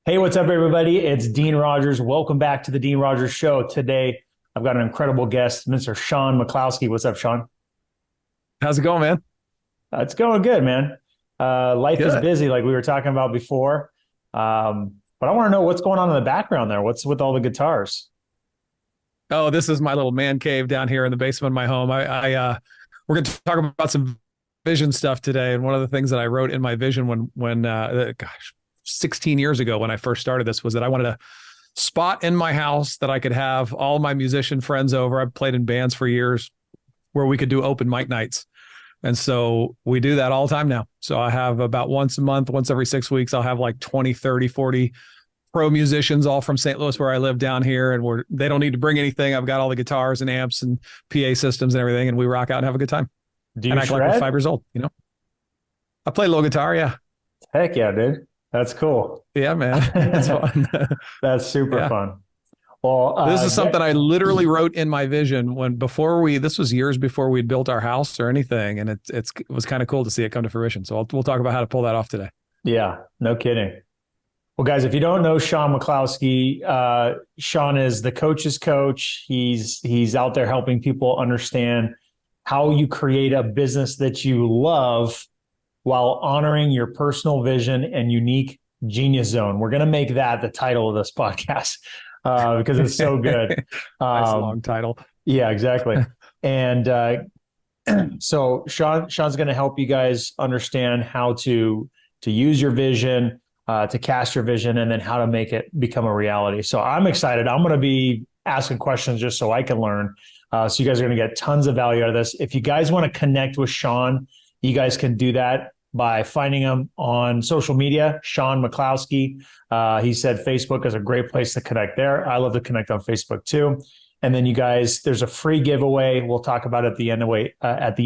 Hey, what's up, everybody? It's Dean Rogers. Welcome back to the Dean Rogers Show. Today, I've got an incredible guest, Mr. Shaun McCloskey. What's up, Shaun? How's it going, man? It's going good, man. Life is Good. busy, like we were talking about before. But I want to know what's going on in the background there. What's with all the guitars? Oh, this is my little man cave down here in the basement of my home. We're going to talk about some vision stuff today. And one of the things that I wrote in my vision gosh, 16 years ago when I first started this was that I wanted a spot in my house that I could have all my musician friends over. I've played in bands for years where we could do open mic nights. And so we do that all the time now. So I have about once a month, once every 6 weeks, I'll have like 20, 30, 40 pro musicians all from St. Louis where I live down here. And they don't need to bring anything. I've got all the guitars and amps and PA systems and everything. And we rock out and have a good time Do and you act like we're shred? 5 years old. I play a little guitar. Yeah. Heck yeah, dude. That's cool. Yeah, man. It's fun. That's super Yeah. fun. Well, This is something I literally wrote in my vision this was years before we'd built our house or anything. And it was kind of cool to see it come to fruition. So we'll talk about how to pull that off today. yeah, no kidding. Well, guys, if you don't know Shaun McCloskey, Shaun is the coach's coach. He's out there helping people understand how you create a business that you love while honoring your personal vision and unique genius zone. We're going to make that the title of this podcast because it's so good. Nice long title. Yeah, exactly. And so Shaun's going to help you guys understand how to use your vision, to cast your vision, and then how to make it become a reality. So I'm excited. I'm going to be asking questions just so I can learn. So you guys are going to get tons of value out of this. If you guys want to connect with Shaun, you guys can do that by finding him on social media, Shaun McCloskey. He said Facebook is a great place to connect there. I love to connect on Facebook too. And then you guys, there's a free giveaway. We'll talk about it at the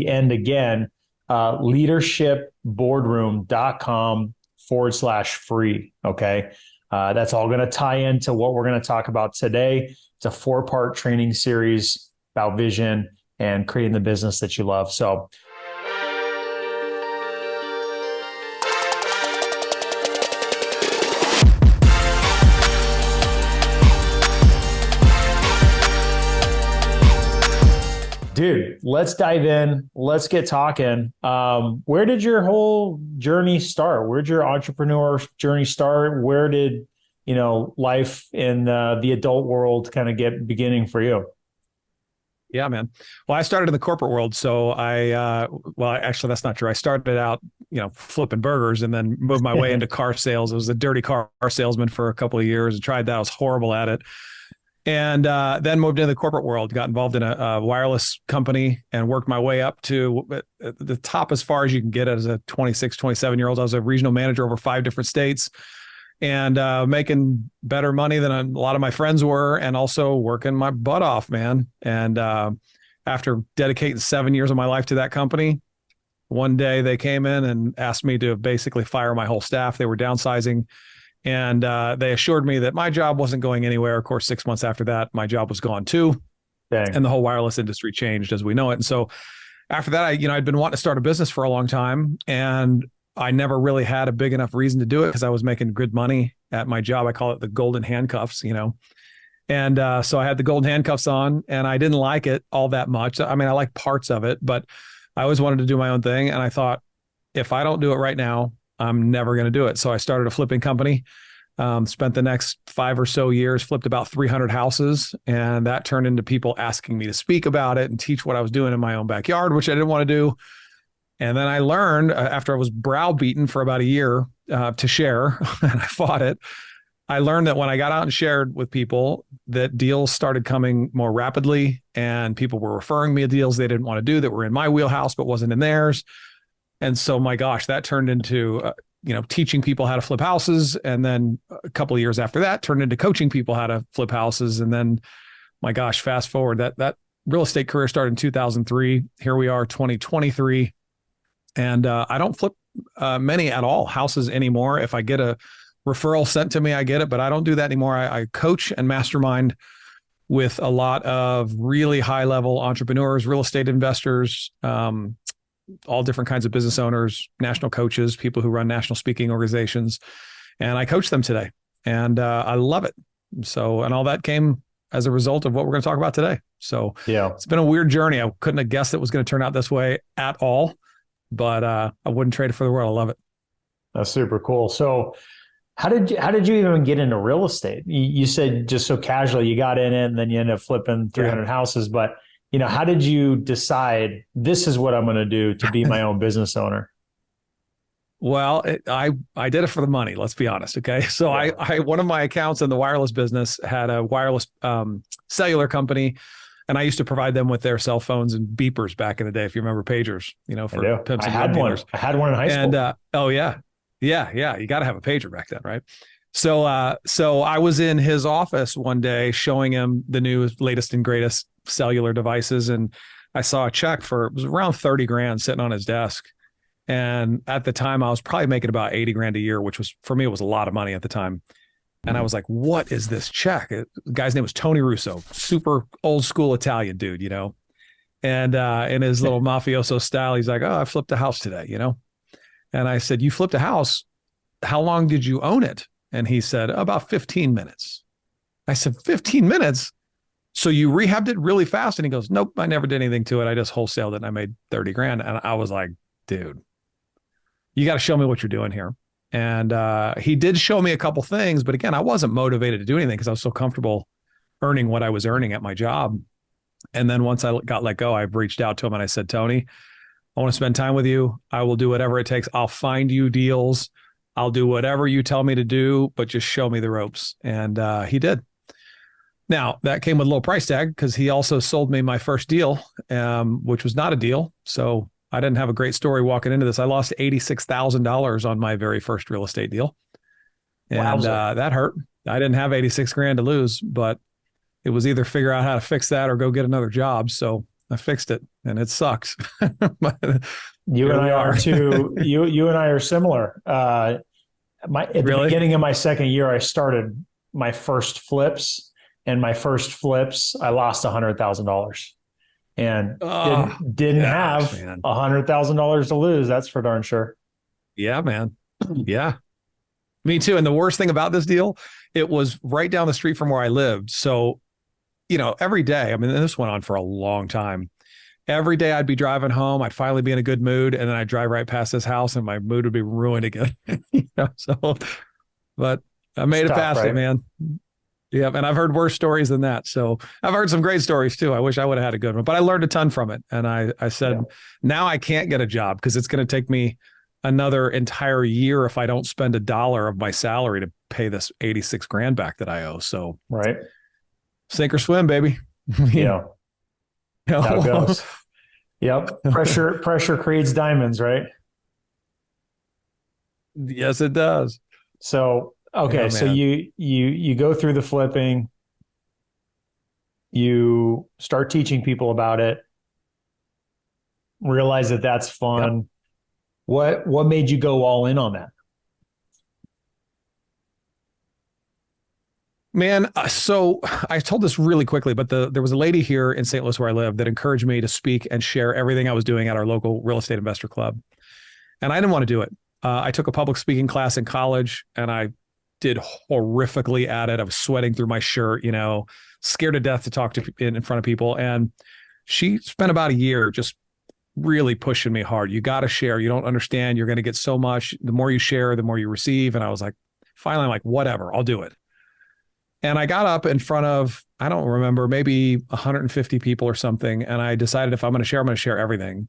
end again, leadershipboardroom.com/free. Okay. That's all going to tie into what we're going to talk about today. It's a 4-part training series about vision and creating the business that you love. So dude, let's dive in. Let's get talking. Where did your whole journey start? Where did your entrepreneur journey start? Where did, life in the adult world kind of get beginning for you? Yeah, man. Well, I started in the corporate world. So actually, that's not true. I started out, flipping burgers and then moved my way into car sales. I was a dirty car salesman for a couple of years and tried that. I was horrible at it. And then moved into the corporate world, got involved in a wireless company and worked my way up to the top as far as you can get as a 26, 27-year-old. I was a regional manager over 5 different states and making better money than a lot of my friends were and also working my butt off, man. And after dedicating 7 years of my life to that company, one day they came in and asked me to basically fire my whole staff. They were downsizing. And they assured me that my job wasn't going anywhere. Of course, 6 months after that, my job was gone too. Dang. And the whole wireless industry changed as we know it. And so after that, I'd been wanting to start a business for a long time. And I never really had a big enough reason to do it because I was making good money at my job. I call it the golden handcuffs, And so I had the golden handcuffs on and I didn't like it all that much. I mean, I like parts of it, but I always wanted to do my own thing. And I thought, if I don't do it right now, I'm never going to do it. So I started a flipping company, spent the next 5 or so years, flipped about 300 houses. And that turned into people asking me to speak about it and teach what I was doing in my own backyard, which I didn't want to do. And then I learned after I was browbeaten for about a year to share, and I fought it. I learned that when I got out and shared with people, that deals started coming more rapidly and people were referring me to deals they didn't want to do that were in my wheelhouse, but wasn't in theirs. And so, my gosh, that turned into, teaching people how to flip houses. And then a couple of years after that turned into coaching people how to flip houses. And then, my gosh, fast forward, that real estate career started in 2003. Here we are, 2023. And I don't flip many at all houses anymore. If I get a referral sent to me, I get it, but I don't do that anymore. I coach and mastermind with a lot of really high level entrepreneurs, real estate investors, all different kinds of business owners, national coaches, people who run national speaking organizations. And I coach them today. and I love it. So, and all that came as a result of what we're going to talk about today. So Yeah, it's been a weird journey. I couldn't have guessed it was going to turn out this way at all, but I wouldn't trade it for the world. I love it. that's super cool. So how did you even get into real estate? You said just so casually you got in it and then you ended up flipping Yeah. 300 houses, but how did you decide this is what I'm going to do to be my own business owner? Well, I did it for the money. Let's be honest. Okay, so Yeah. I one of my accounts in the wireless business had a wireless cellular company, and I used to provide them with their cell phones and beepers back in the day. If you remember pagers, I for do. pimps I and drug had one. dealers. I had one in high And school. oh yeah, yeah, you got to have a pager back then, right? So I was in his office one day showing him the new latest and greatest cellular devices, and I saw a check for it was around 30 grand sitting on his desk. And at the time, I was probably making about 80 grand a year, which was for me, it was a lot of money at the time. And I was like, what is this check? The guy's name was Tony Russo, super old school Italian dude, And in his little mafioso style, he's like, oh, I flipped a house today. And I said, you flipped a house. How long did you own it? And he said, about 15 minutes. I said, 15 minutes? So you rehabbed it really fast? And he goes, nope, I never did anything to it. I just wholesaled it and I made 30 grand. And I was like, dude, you got to show me what you're doing here. And he did show me a couple things, but again, I wasn't motivated to do anything because I was so comfortable earning what I was earning at my job. And then once I got let go, I reached out to him and I said, Tony, I want to spend time with you. I will do whatever it takes. I'll find you deals. I'll do whatever you tell me to do, but just show me the ropes. And he did. Now, that came with a little price tag because he also sold me my first deal, which was not a deal. So I didn't have a great story walking into this. I lost $86,000 on my very first real estate deal. And that hurt. I didn't have 86 grand to lose, but it was either figure out how to fix that or go get another job. So I fixed it and it sucks. But You and I are too. You and I are similar. At the really? beginning of my second year, I started my first flips, and my first flips, I lost $100,000, and Oh, didn't gosh, have man. $100,000 to lose. That's for darn sure. Yeah, man. Yeah. Me too. And the worst thing about this deal, it was right down the street from where I lived. So, every day, I mean, this went on for a long time. Every day I'd be driving home, I'd finally be in a good mood, and then I'd drive right past this house and my mood would be ruined again. So, but I made it past it, man. Yeah, and I've heard worse stories than that. So I've heard some great stories too. I wish I would have had a good one, but I learned a ton from it. And I said, now I can't get a job because it's going to take me another entire year if I don't spend $1 of my salary to pay this 86 grand back that I owe. So Right. sink or swim, baby. Yeah. How it goes. Yep. Pressure creates diamonds, right? Yes, it does. So, okay. Yeah, So man. you go through the flipping, you start teaching people about it, realize that that's Yep. fun. What made you go all in on that? Man, so I told this really quickly, but there was a lady here in St. Louis where I live that encouraged me to speak and share everything I was doing at our local real estate investor club. And I didn't want to do it. I took a public speaking class in college and I did horrifically at it. I was sweating through my shirt, scared to death to talk to in front of people. And she spent about a year just really pushing me hard. You got to share. You don't understand. You're going to get so much. The more you share, the more you receive. And I was like, finally, I'm like, whatever, I'll do it. And I got up in front of, I don't remember, maybe 150 people or something. And I decided if I'm going to share everything,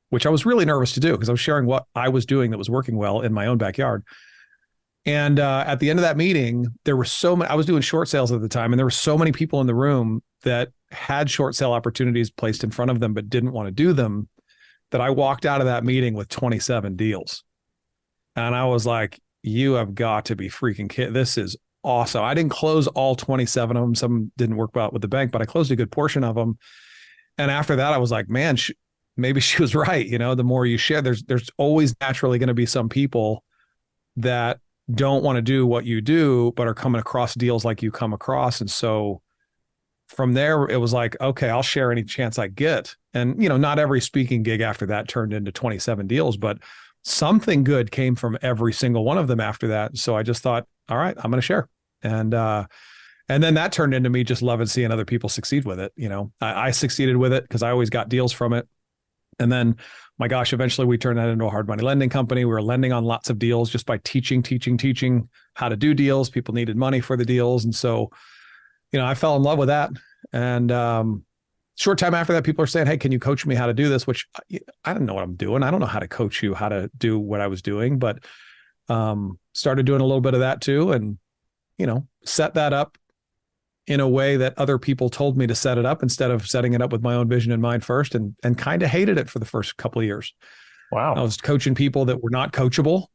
which I was really nervous to do because I was sharing what I was doing that was working well in my own backyard. And at the end of that meeting, there were so many, I was doing short sales at the time, and there were so many people in the room that had short sale opportunities placed in front of them, but didn't want to do them, that I walked out of that meeting with 27 deals. And I was like, you have got to be freaking kidding. This is awesome. I didn't close all 27 of them. Some didn't work out with the bank, but I closed a good portion of them. And after that, I was like, man, maybe she was right. The more you share, there's always naturally going to be some people that don't want to do what you do, but are coming across deals like you come across. And so from there, it was like, okay, I'll share any chance I get. And, not every speaking gig after that turned into 27 deals, but something good came from every single one of them after that. So I just thought, all right, I'm going to share. And then that turned into me just loving seeing other people succeed with it. I succeeded with it because I always got deals from it. And then, my gosh, eventually we turned that into a hard money lending company. We were lending on lots of deals just by teaching how to do deals. People needed money for the deals. And so, I fell in love with that. And short time after that, people are saying, hey, can you coach me how to do this? Which I don't know what I'm doing. I don't know how to coach you how to do what I was doing, but started doing a little bit of that too. And, set that up in a way that other people told me to set it up instead of setting it up with my own vision in mind first, and kind of hated it for the first couple of years. Wow. I was coaching people that were not coachable,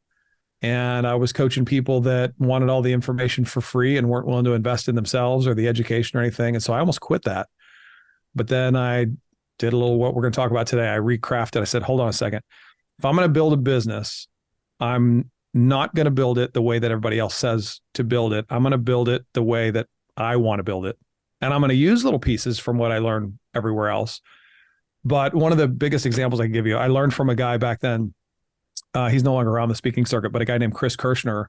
and I was coaching people that wanted all the information for free and weren't willing to invest in themselves or the education or anything. And so I almost quit that. But then I did a little what we're going to talk about today. I recrafted. I said, hold on a second. If I'm going to build a business, I'm not going to build it the way that everybody else says to build it. I'm going to build it the way that I want to build it. And I'm going to use little pieces from what I learned everywhere else. But one of the biggest examples I can give you, I learned from a guy back then. He's no longer on the speaking circuit, but a guy named Chris Kirshner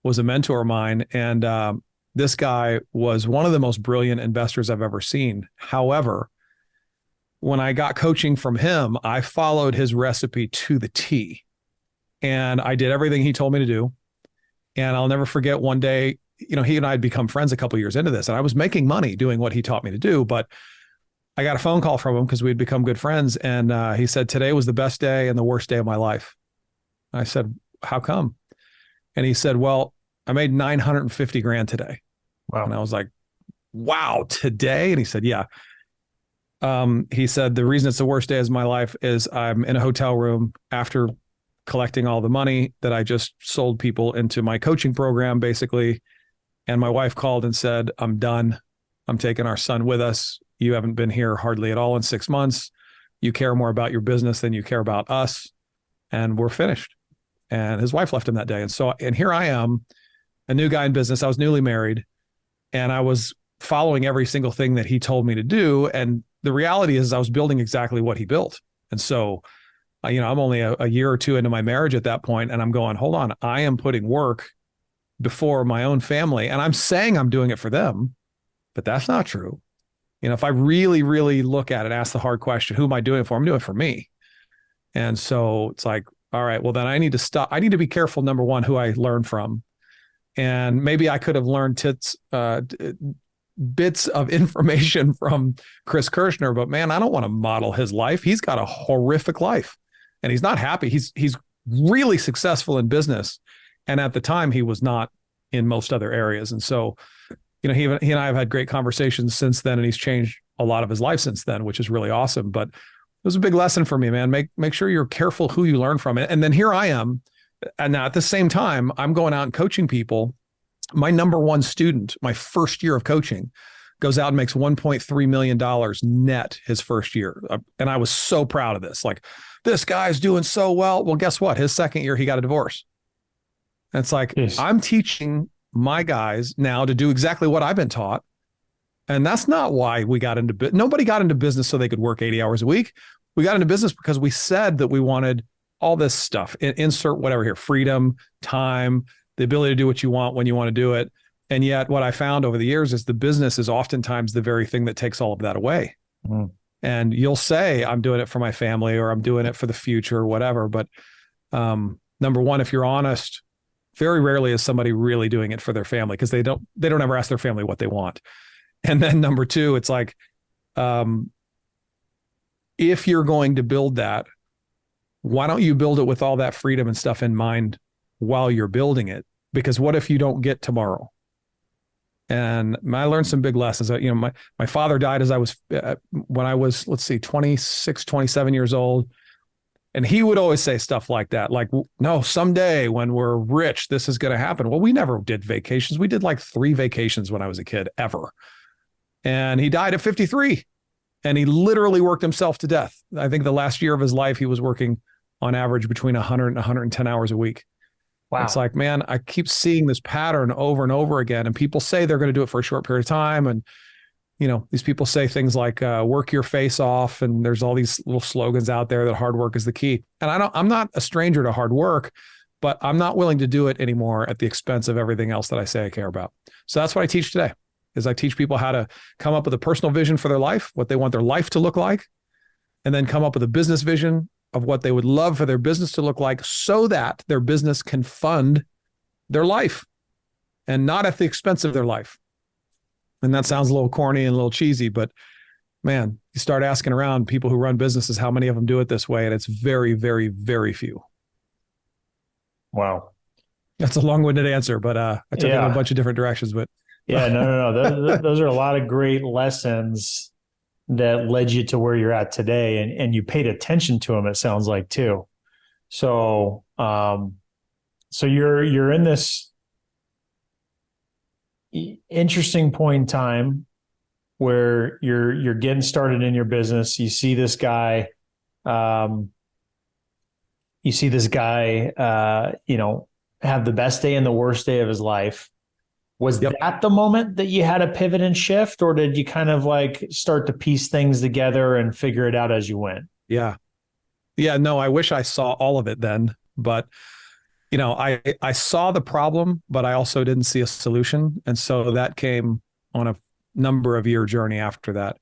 was a mentor of mine. And this guy was one of the most brilliant investors I've ever seen. However, when I got coaching from him, I followed his recipe to the T. And I did everything he told me to do. And I'll never forget one day, he and I had become friends a couple of years into this, and I was making money doing what he taught me to do. But I got a phone call from him because we'd become good friends. And he said, today was the best day and the worst day of my life. I said, how come? And he said, well, I made 950 grand today. Wow. And I was like, wow, today? And he said, yeah. He said, the reason it's the worst day of my life is I'm in a hotel room after collecting all the money that I just sold people into my coaching program, basically. And my wife called and said, I'm done. I'm taking our son with us. You haven't been here hardly at all in 6 months. You care more about your business than you care about us. And we're finished. And his wife left him that day. And here I am, a new guy in business. I was newly married, and I was following every single thing that he told me to do. And the reality is I was building exactly what he built. And so, I'm only a year or two into my marriage at that point, and I'm going, hold on, I am putting work before my own family. And I'm saying I'm doing it for them, but that's not true. If I really, really look at it, ask the hard question, who am I doing it for? I'm doing it for me. And so it's like, all right, well, then I need to stop. I need to be careful, number one, who I learn from. And maybe I could have learned bits of information from Chris Kirshner, but man, I don't want to model his life. He's got a horrific life and he's not happy. He's really successful in business. And at the time he was not in most other areas. And so, he and I have had great conversations since then, and he's changed a lot of his life since then, which is really awesome. But it was a big lesson for me, man. Make sure you're careful who you learn from. And then here I am. And now at the same time, I'm going out and coaching people. My number one student, my first year of coaching, goes out and makes $1.3 million net his first year. And I was so proud of this. Like, this guy's doing so well. Well, guess what? His second year, he got a divorce. And it's like, yes. I'm teaching my guys now to do exactly what I've been taught. And that's not why we got into business. Nobody got into business so they could work 80 hours a week. We got into business because we said that we wanted all this stuff. Insert whatever here: freedom, time, the ability to do what you want when you want to do it. And yet what I found over the years is the business is oftentimes the very thing that takes all of that away. Mm. And you'll say, I'm doing it for my family, or I'm doing it for the future, or whatever. But number one, if you're honest, very rarely is somebody really doing it for their family, because they don't ever ask their family what they want. And then number two, it's like, if you're going to build that, why don't you build it with all that freedom and stuff in mind while you're building it? Because what if you don't get tomorrow? And I learned some big lessons. My father died when I was, 26, 27 years old. And he would always say stuff like that, like, no, someday when we're rich, this is going to happen. Well, we never did vacations. We did like 3 vacations when I was a kid, ever. And he died at 53. And he literally worked himself to death. I think the last year of his life, he was working on average between 100 and 110 hours a week. Wow. It's like, man, I keep seeing this pattern over and over again. And people say they're going to do it for a short period of time. And these people say things like work your face off, and there's all these little slogans out there that hard work is the key. And I'm not a stranger to hard work, but I'm not willing to do it anymore at the expense of everything else that I say I care about. So that's what I teach today, is I teach people how to come up with a personal vision for their life, what they want their life to look like, and then come up with a business vision of what they would love for their business to look like so that their business can fund their life and not at the expense of their life. And that sounds a little corny and a little cheesy, but man, you start asking around people who run businesses, how many of them do it this way? And it's very, very, very few. Wow. That's a long-winded answer, but I took it in a bunch of different directions. But yeah, no. Those are a lot of great lessons that led you to where you're at today, and you paid attention to them, it sounds like, too. So so you're in this interesting point in time where you're getting started in your business. You see this guy have the best day and the worst day of his life. Was that the moment that you had a pivot and shift, or did you kind of like start to piece things together and figure it out as you went? Yeah. No, I wish I saw all of it then, but I saw the problem, but I also didn't see a solution. And so that came on a number of year journey after that.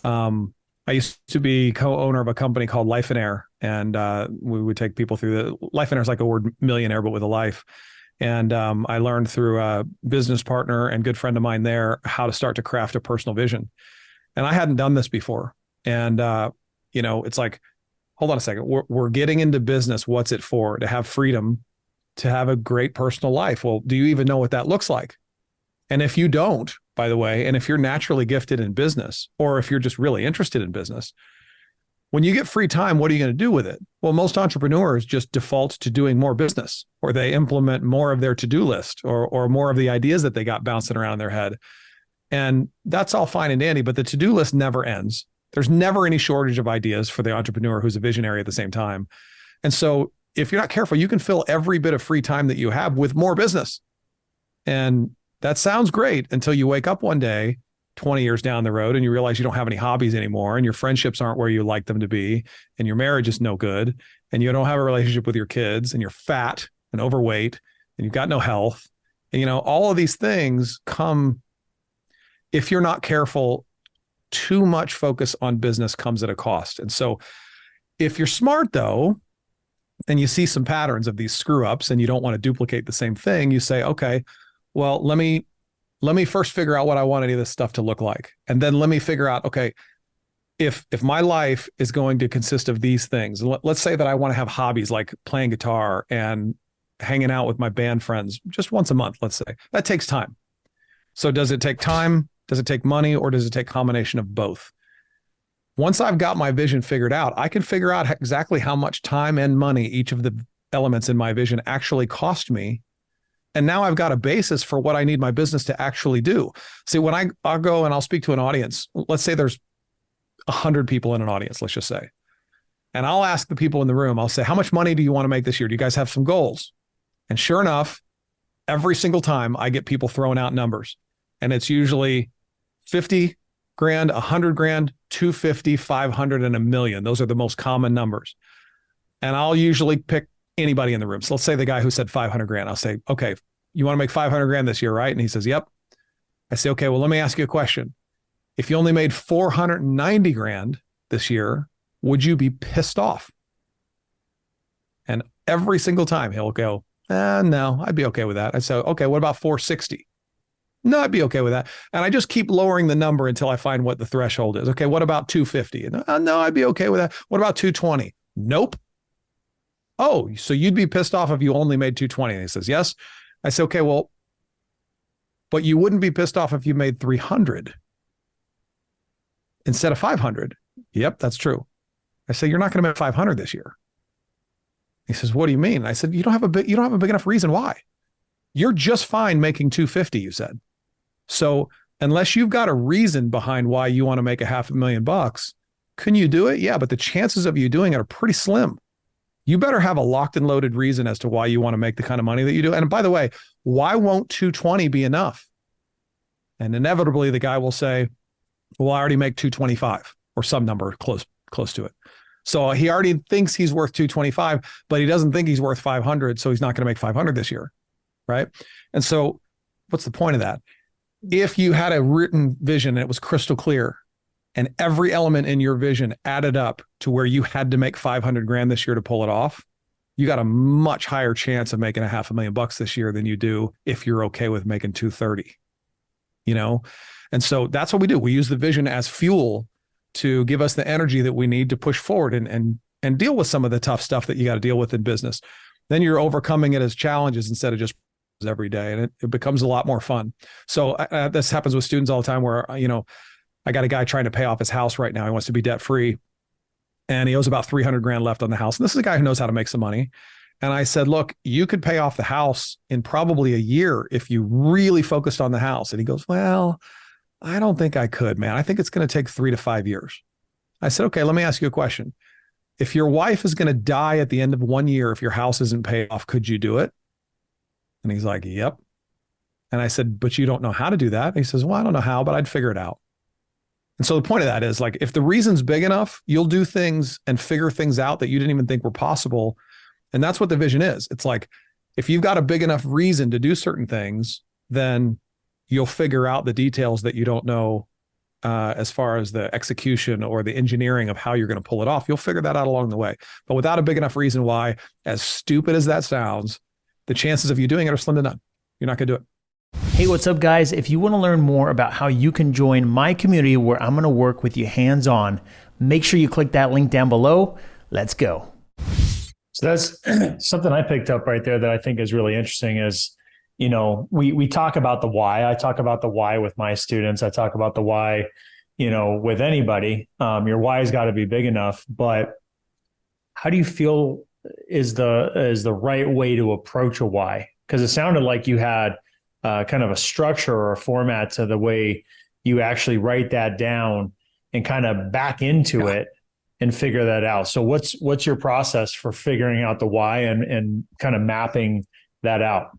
I used to be co-owner of a company called Life and Air, and we would take people through the Life and Air is like a word millionaire, but with a life. And I learned through a business partner and good friend of mine there how to start to craft a personal vision. And I hadn't done this before. And, it's like, hold on a second. We're getting into business. What's it for? To have freedom, to have a great personal life. Well, do you even know what that looks like? And if you don't, by the way, and if you're naturally gifted in business, or if you're just really interested in business, when you get free time, what are you going to do with it? Well, most entrepreneurs just default to doing more business, or they implement more of their to-do list, or more of the ideas that they got bouncing around in their head. And that's all fine and dandy, but the to-do list never ends. There's never any shortage of ideas for the entrepreneur who's a visionary at the same time. And so if you're not careful, you can fill every bit of free time that you have with more business. And that sounds great until you wake up one day 20 years down the road and you realize you don't have any hobbies anymore, and your friendships aren't where you like them to be, and your marriage is no good, and you don't have a relationship with your kids, and you're fat and overweight, and you've got no health. And, all of these things come, if you're not careful, too much focus on business comes at a cost. And so if you're smart, though, and you see some patterns of these screw ups and you don't want to duplicate the same thing, you say, okay, well, let me first figure out what I want any of this stuff to look like. And then let me figure out, okay, if my life is going to consist of these things, let's say that I want to have hobbies like playing guitar and hanging out with my band friends just once a month, let's say. That takes time. So does it take time? Does it take money? Or does it take a combination of both? Once I've got my vision figured out, I can figure out exactly how much time and money each of the elements in my vision actually cost me. And now I've got a basis for what I need my business to actually do. See, when I'll go and I'll speak to an audience, let's say there's 100 people in an audience, let's just say. And I'll ask the people in the room, I'll say, how much money do you want to make this year? Do you guys have some goals? And sure enough, every single time I get people throwing out numbers. And it's usually 50 grand, 100 grand, 250, 500, and $1 million. Those are the most common numbers. And I'll usually pick anybody in the room. So let's say the guy who said 500 grand, I'll say, okay, you want to make 500 grand this year, right? And he says, yep. I say, okay, well, let me ask you a question. If you only made 490 grand this year, would you be pissed off? And every single time he'll go, no, I'd be okay with that. I say, okay, what about 460? No, I'd be okay with that. And I just keep lowering the number until I find what the threshold is. Okay, what about 250? And, no, I'd be okay with that. What about 220? Nope. Oh, so you'd be pissed off if you only made 220? And he says, yes. I say, okay, well, but you wouldn't be pissed off if you made 300 instead of 500. Yep, that's true. I say, you're not going to make 500 this year. He says, what do you mean? I said, you don't have a big enough reason why. You're just fine making 250, you said. So unless you've got a reason behind why you want to make $500,000, can you do it? Yeah, but the chances of you doing it are pretty slim. You better have a locked and loaded reason as to why you want to make the kind of money that you do. And by the way, why won't 220 be enough? And inevitably the guy will say, Well, I already make 225 or some number close to it. So he already thinks he's worth 225, but he doesn't think he's worth 500. So he's not going to make 500 this year. Right. And so what's the point of that? If you had a written vision and it was crystal clear and every element in your vision added up to where you had to make 500 grand this year to pull it off, you got a much higher chance of making $500,000 this year than you do if you're okay with making 230, you know? And so that's what we do. We use the vision as fuel to give us the energy that we need to push forward and deal with some of the tough stuff that you got to deal with in business. Then you're overcoming it as challenges instead of just every day. And it becomes a lot more fun. So this happens with students all the time where, you know, I got a guy trying to pay off his house right now. He wants to be debt free and he owes about 300 grand left on the house. And this is a guy who knows how to make some money. And I said, look, you could pay off the house in probably a year if you really focused on the house. And he goes, well, I don't think I could, man. I think it's going to take 3 to 5 years. I said, okay, let me ask you a question. If your wife is going to die at the end of 1 year, if your house isn't paid off, could you do it? And he's like, yep. And I said, but you don't know how to do that. And he says, well, I don't know how, but I'd figure it out. And so the point of that is, like, if the reason's big enough, you'll do things and figure things out that you didn't even think were possible. And that's what the vision is. It's like, if you've got a big enough reason to do certain things, then you'll figure out the details that you don't know as far as the execution or the engineering of how you're going to pull it off. You'll figure that out along the way. But without a big enough reason why, as stupid as that sounds, the chances of you doing it are slim to none. You're not going to do it. Hey, what's up, guys? If you want to learn more about how you can join my community where I'm going to work with you hands-on, make sure you click that link down below. Let's go. So that's something I picked up right there that I think is really interesting is, you know, we talk about the why. I talk about the why with my students. I talk about the why, you know, with anybody. Your why has got to be big enough, but how do you feel is the right way to approach a why? Because it sounded like you had kind of a structure or a format to the way you actually write that down and kind of back into it and figure that out. So what's your process for figuring out the why and kind of mapping that out?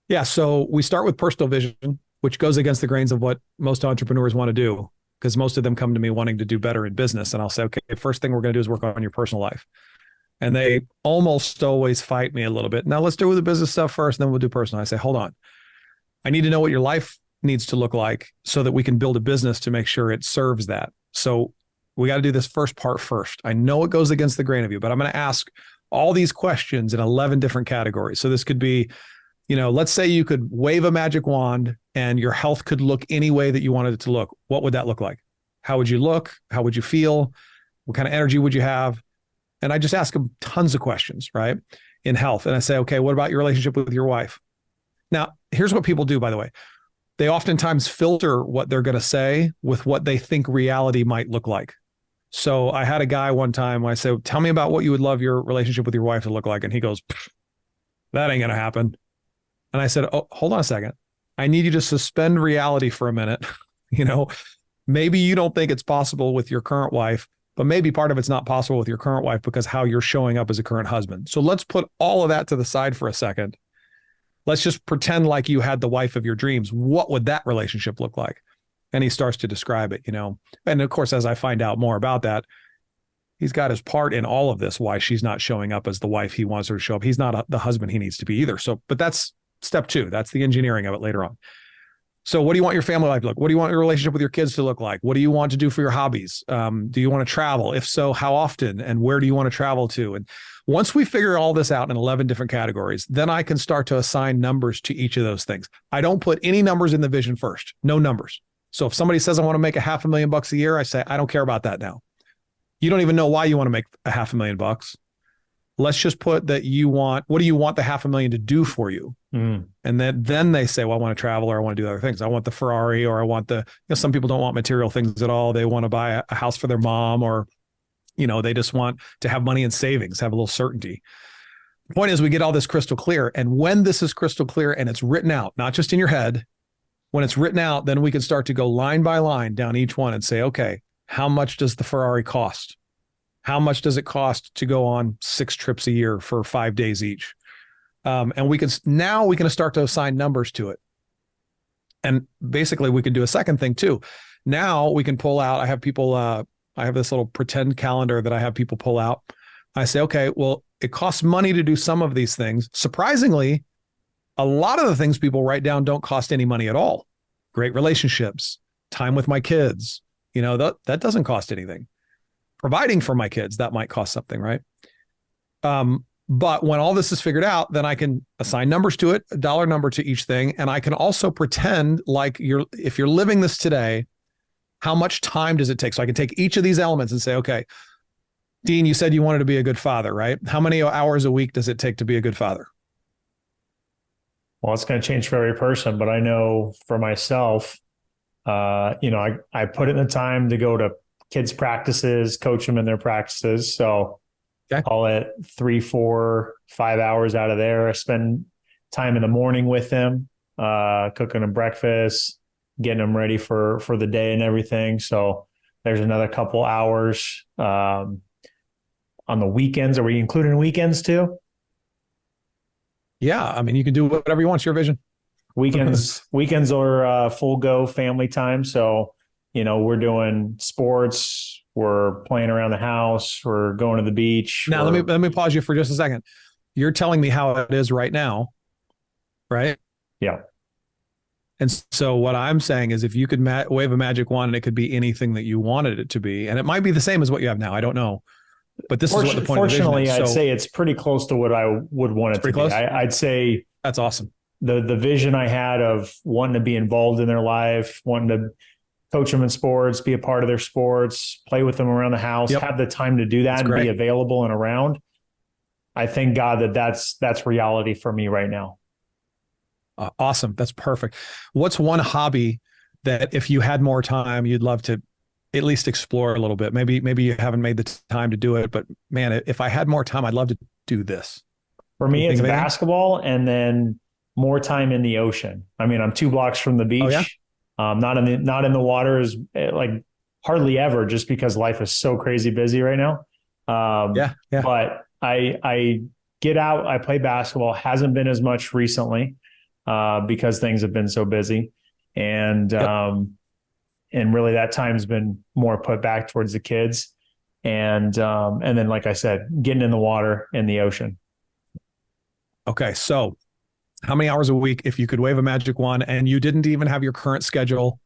Yeah. So we start with personal vision, which goes against the grains of what most entrepreneurs want to do, because most of them come to me wanting to do better in business. And I'll say, okay, first thing we're going to do is work on your personal life. And they almost always fight me a little bit. Now let's do the business stuff first, and then we'll do personal. I say, hold on. I need to know what your life needs to look like so that we can build a business to make sure it serves that. So we got to do this first part first. I know it goes against the grain of you, but I'm going to ask all these questions in 11 different categories. So this could be, you know, let's say you could wave a magic wand and your health could look any way that you wanted it to look. What would that look like? How would you look? How would you feel? What kind of energy would you have? And I just ask them tons of questions, right? In health. And I say, okay, what about your relationship with your wife? Now, here's what people do, by the way. They oftentimes filter what they're going to say with what they think reality might look like. So I had a guy one time, I said, tell me about what you would love your relationship with your wife to look like. And he goes, that ain't going to happen. And I said, oh, hold on a second. I need you to suspend reality for a minute. You know, maybe you don't think it's possible with your current wife, but maybe part of it's not possible with your current wife because how you're showing up as a current husband. So let's put all of that to the side for a second. Let's just pretend like you had the wife of your dreams. What would that relationship look like? And he starts to describe it, you know. And of course, as I find out more about that, he's got his part in all of this, why she's not showing up as the wife he wants her to show up. He's not the husband he needs to be either. So, but that's step two. That's the engineering of it later on. So what do you want your family life to look? What do you want your relationship with your kids to look like? What do you want to do for your hobbies? Do you want to travel? If so, how often? And where do you want to travel to? And once we figure all this out in 11 different categories, then I can start to assign numbers to each of those things. I don't put any numbers in the vision first. No numbers. So if somebody says, I want to make $500,000 a year, I say, I don't care about that now. You don't even know why you want to make $500,000. Let's just put that you want, what do you want the $500,000 to do for you? And then they say, well, I want to travel or I want to do other things. I want the Ferrari or I want the, you know, some people don't want material things at all. They want to buy a house for their mom or, you know, they just want to have money in savings, have a little certainty. The point is we get all this crystal clear. And when this is crystal clear and it's written out, not just in your head, when it's written out, then we can start to go line by line down each one and say, okay, how much does the Ferrari cost? How much does it cost to go on 6 trips a year for 5 days each? And we can start to assign numbers to it. And basically we can do a second thing too. Now we can pull out, I have people, I have this little pretend calendar that I have people pull out. I say, okay, well, it costs money to do some of these things. Surprisingly, a lot of the things people write down don't cost any money at all. Great relationships, time with my kids, that doesn't cost anything. Providing for my kids, that might cost something, right? But when all this is figured out, then I can assign numbers to it, a dollar number to each thing. And I can also pretend like if you're living this today, how much time does it take? So I can take each of these elements and say, okay, Dean, you said you wanted to be a good father, right? How many hours a week does it take to be a good father? Well, it's going to change for every person, but I know for myself, I put in the time to go to kids' practices, coach them in their practices. So okay. Call it 3, 4, 5 hours out of there. I spend time in the morning with them, cooking them breakfast, getting them ready for the day and everything. So there's another couple hours on the weekends. Are we including weekends too? Yeah. I mean, you can do whatever you want. It's your vision. Weekends are full go family time. So, we're doing sports, we're playing around the house, we're going to the beach. Now, let me pause you for just a second. You're telling me how it is right now, right? Yeah. And so what I'm saying is if you could wave a magic wand and it could be anything that you wanted it to be, and it might be the same as what you have now. I don't know. But this is what the point of the vision is. I'd say it's pretty close to what I would want it to be. I'd say that's awesome. The vision I had of wanting to be involved in their life, wanting to coach them in sports, be a part of their sports, play with them around the house, have the time to do that and be available and around. I thank God that's reality for me right now. Awesome. That's perfect. What's one hobby that if you had more time, you'd love to at least explore a little bit? Maybe you haven't made the time to do it, but man, if I had more time, I'd love to do this. For me, it's basketball and then more time in the ocean. I mean, I'm 2 blocks from the beach. Oh, yeah? Not in the water is like hardly ever, just because life is so crazy busy right now. Yeah. But I get out, I play basketball. Hasn't been as much recently because things have been so busy, and really that time's been more put back towards the kids, and then like I said, getting in the water in the ocean. Okay, so how many hours a week, if you could wave a magic wand and you didn't even have your current schedule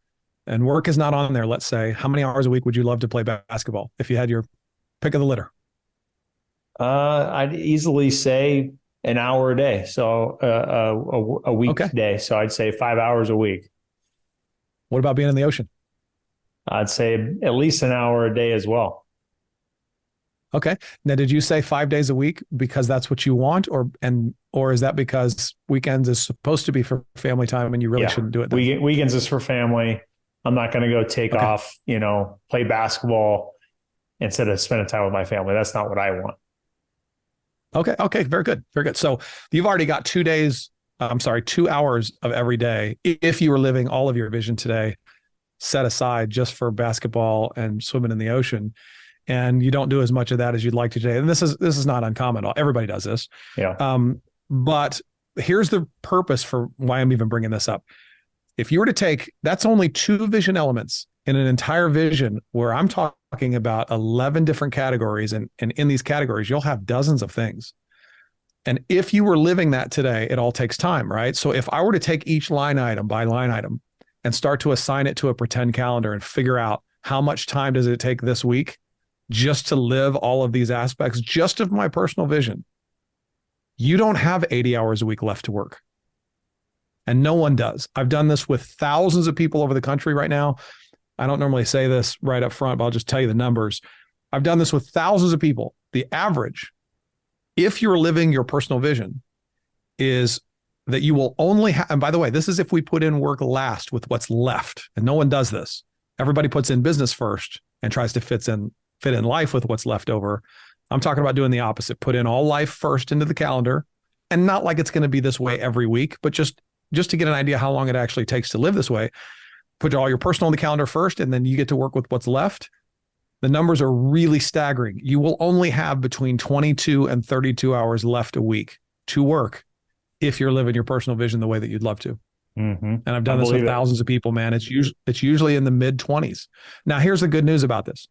and work is not on there, let's say, how many hours a week would you love to play basketball if you had your pick of the litter? I'd easily say an hour a day. So a weekday. So I'd say 5 hours a week. What about being in the ocean? I'd say at least an hour a day as well. Okay. Now, did you say 5 days a week because that's what you want, or is that because weekends is supposed to be for family time and you really shouldn't do it then? Weekends is for family. I'm not going to go take off, play basketball instead of spending time with my family. That's not what I want. Okay. Very good. Very good. So you've already got 2 hours of every day. If you were living all of your vision today, set aside just for basketball and swimming in the ocean. And you don't do as much of that as you'd like to today. And this is not uncommon at all. Everybody does this. Yeah. But here's the purpose for why I'm even bringing this up. If you were to take, that's only 2 vision elements in an entire vision where I'm talking about 11 different categories. And in these categories, you'll have dozens of things. And if you were living that today, it all takes time, right? So if I were to take each line item by line item and start to assign it to a pretend calendar and figure out how much time does it take this week just to live all of these aspects, just of my personal vision, you don't have 80 hours a week left to work. And no one does. I've done this with thousands of people over the country right now. I don't normally say this right up front, but I'll just tell you the numbers. I've done this with thousands of people. The average, if you're living your personal vision, is that you will only have, and by the way, this is if we put in work last with what's left, and no one does this. Everybody puts in business first and tries to fit in life with what's left over. I'm talking about doing the opposite. Put in all life first into the calendar, and not like it's going to be this way every week, but just to get an idea how long it actually takes to live this way. Put all your personal on the calendar first, and then you get to work with what's left. The numbers are really staggering. You will only have between 22 and 32 hours left a week to work if you're living your personal vision the way that you'd love to. Mm-hmm. And I've done this with thousands of people, man. It's usually in the mid-20s. Now, here's the good news about this.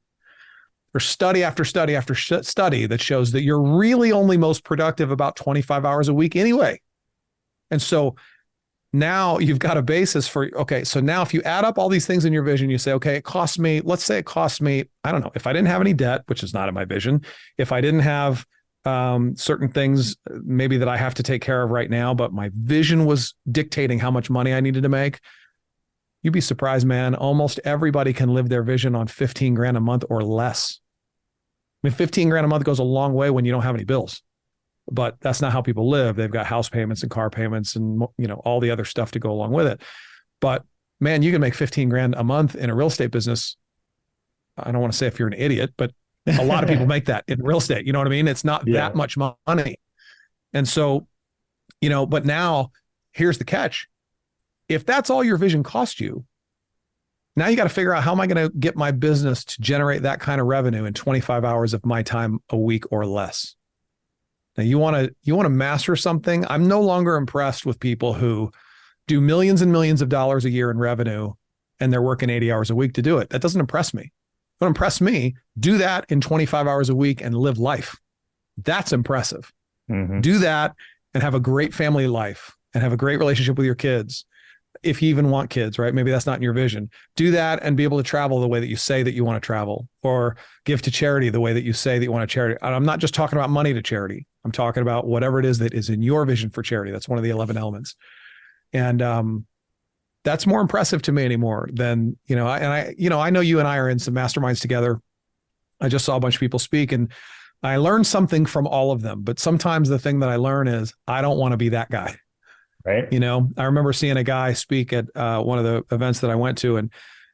There's study after study after study that shows that you're really only most productive about 25 hours a week anyway. And so now you've got a basis for, okay, so now if you add up all these things in your vision, you say, okay, let's say it costs me, I don't know, if I didn't have any debt, which is not in my vision, if I didn't have certain things maybe that I have to take care of right now, but my vision was dictating how much money I needed to make, you'd be surprised, man. Almost everybody can live their vision on 15 grand a month or less. I mean, 15 grand a month goes a long way when you don't have any bills. But that's not how people live. They've got house payments and car payments and, you know, all the other stuff to go along with it. But man, you can make 15 grand a month in a real estate business. I don't want to say if you're an idiot, but a lot of people make that in real estate. You know what I mean? It's not that much money. And so, you know, but now here's the catch. If that's all your vision cost you, now you got to figure out, how am I going to get my business to generate that kind of revenue in 25 hours of my time a week or less? Now you want to master something. I'm no longer impressed with people who do millions and millions of dollars a year in revenue and they're working 80 hours a week to do it. That doesn't impress me. What impress me, do that in 25 hours a week and live life. That's impressive. Mm-hmm. Do that and have a great family life and have a great relationship with your kids. If you even want kids, right? Maybe that's not in your vision. Do that and be able to travel the way that you say that you want to travel, or give to charity the way that you say that you want to charity. And I'm not just talking about money to charity. I'm talking about whatever it is that is in your vision for charity. That's one of the 11 elements. And that's more impressive to me anymore than, you know, I know you and I are in some masterminds together. I just saw a bunch of people speak and I learned something from all of them. But sometimes the thing that I learn is I don't want to be that guy. Right. You know, I remember seeing a guy speak at one of the events that I went to, and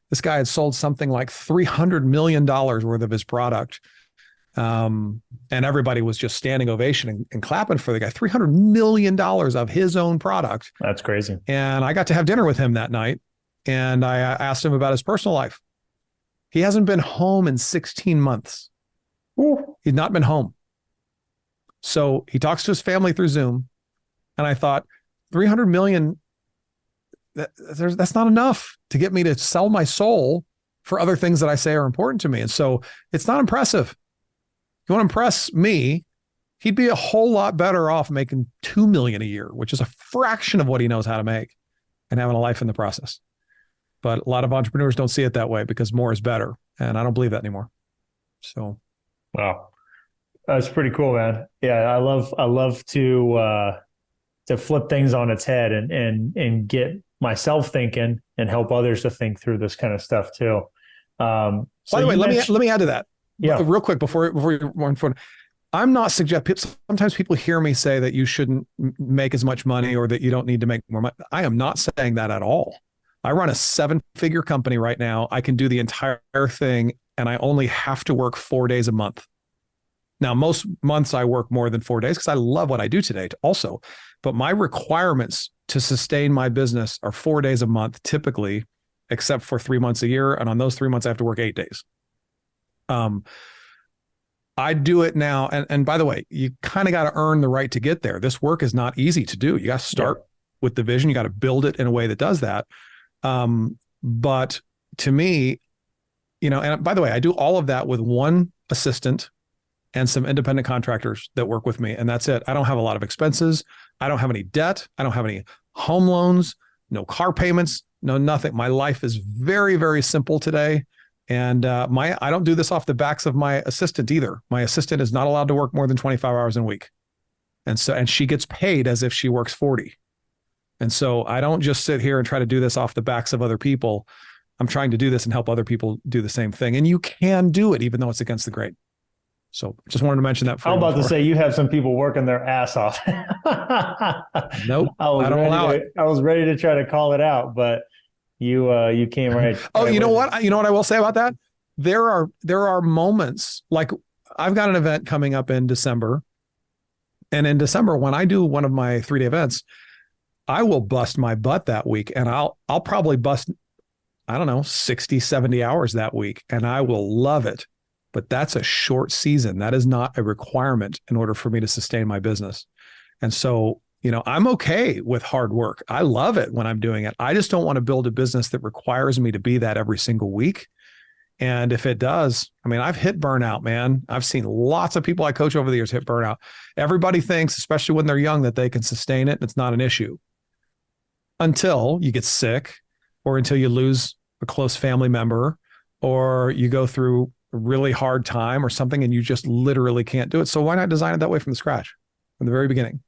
this guy had sold something like $300 million worth of his product. And everybody was just standing ovation and clapping for the guy. $300 million of his own product. That's crazy. And I got to have dinner with him that night. And I asked him about his personal life. He hasn't been home in 16 months. Ooh. He'd not been home. So he talks to his family through Zoom. And I thought, 300 million, that's not enough to get me to sell my soul for other things that I say are important to me. And so it's not impressive. If you want to impress me, he'd be a whole lot better off making 2 million a year, which is a fraction of what he knows how to make, and having a life in the process. But a lot of entrepreneurs don't see it that way because more is better. And I don't believe that anymore. So. Wow. That's pretty cool, man. Yeah. I love to flip things on its head and get myself thinking and help others to think through this kind of stuff too. By the way, let me add to that. Yeah, real quick before you move forward. I'm not suggesting. Sometimes people hear me say that you shouldn't make as much money or that you don't need to make more money. I am not saying that at all. I run a 7-figure company right now. I can do the entire thing, and I only have to work 4 days a month. Now, most months I work more than 4 days because I love what I do today also. But my requirements to sustain my business are 4 days a month, typically, except for 3 months a year. And on those 3 months, I have to work 8 days. I do it now. And by the way, you kind of got to earn the right to get there. This work is not easy to do. You got to start with the vision. You got to build it in a way that does that. But to me, you know, and by the way, I do all of that with one assistant and some independent contractors that work with me. And that's it. I don't have a lot of expenses. I don't have any debt. I don't have any home loans, no car payments, no nothing. My life is very, very simple today. And I don't do this off the backs of my assistant either. My assistant is not allowed to work more than 25 hours a week. And she gets paid as if she works 40. And so I don't just sit here and try to do this off the backs of other people. I'm trying to do this and help other people do the same thing. And you can do it, even though it's against the grain. So just wanted to mention that. I'm about to say you have some people working their ass off. Nope, I don't allow it. I was ready to try to call it out, but you came right. Oh, you know what? You know what I will say about that? There are moments, like I've got an event coming up in December. And in December, when I do one of my 3-day events, I will bust my butt that week, and I'll probably bust, I don't know, 60, 70 hours that week, and I will love it. But that's a short season. That is not a requirement in order for me to sustain my business. And so, I'm okay with hard work. I love it when I'm doing it. I just don't want to build a business that requires me to be that every single week. And if it does, I mean, I've hit burnout, man. I've seen lots of people I coach over the years hit burnout. Everybody thinks, especially when they're young, that they can sustain it. It's not an issue until you get sick, or until you lose a close family member, or you go through a really hard time or something and you just literally can't do it. So why not design it that way from the scratch, from the very beginning,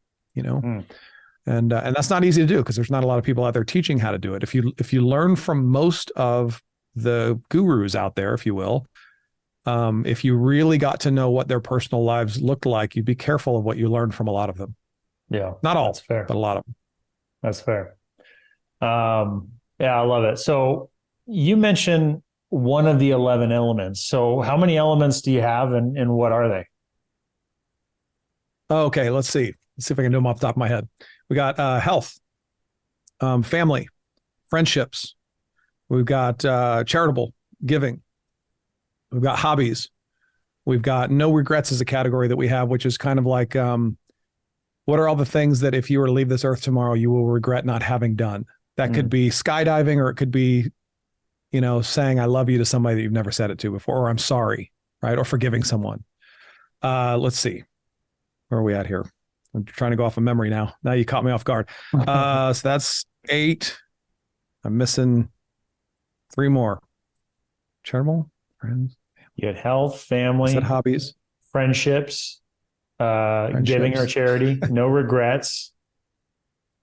And that's not easy to do, because there's not a lot of people out there teaching how to do it. If you learn from most of the gurus out there, if you will, if you really got to know what their personal lives looked like, you'd be careful of what you learn from a lot of them. Yeah. Not all, that's fair. But a lot of them. That's fair. Yeah, I love it. So you mentioned one of the 11 elements. So how many elements do you have, and what are they? Okay, let's see. Let's see if I can do them off the top of my head. We got health, family, friendships. We've got charitable giving. We've got hobbies. We've got no regrets as a category that we have, which is kind of like, what are all the things that if you were to leave this earth tomorrow, you will regret not having done? That could be skydiving, or it could be, saying I love you to somebody that you've never said it to before, or I'm sorry, right? Or forgiving someone. Let's see. Where are we at here? I'm trying to go off of memory now. Now you caught me off guard. So that's 8. I'm missing 3 more. Charitable, friends. You had health, family, hobbies, friendships, giving or charity, no regrets.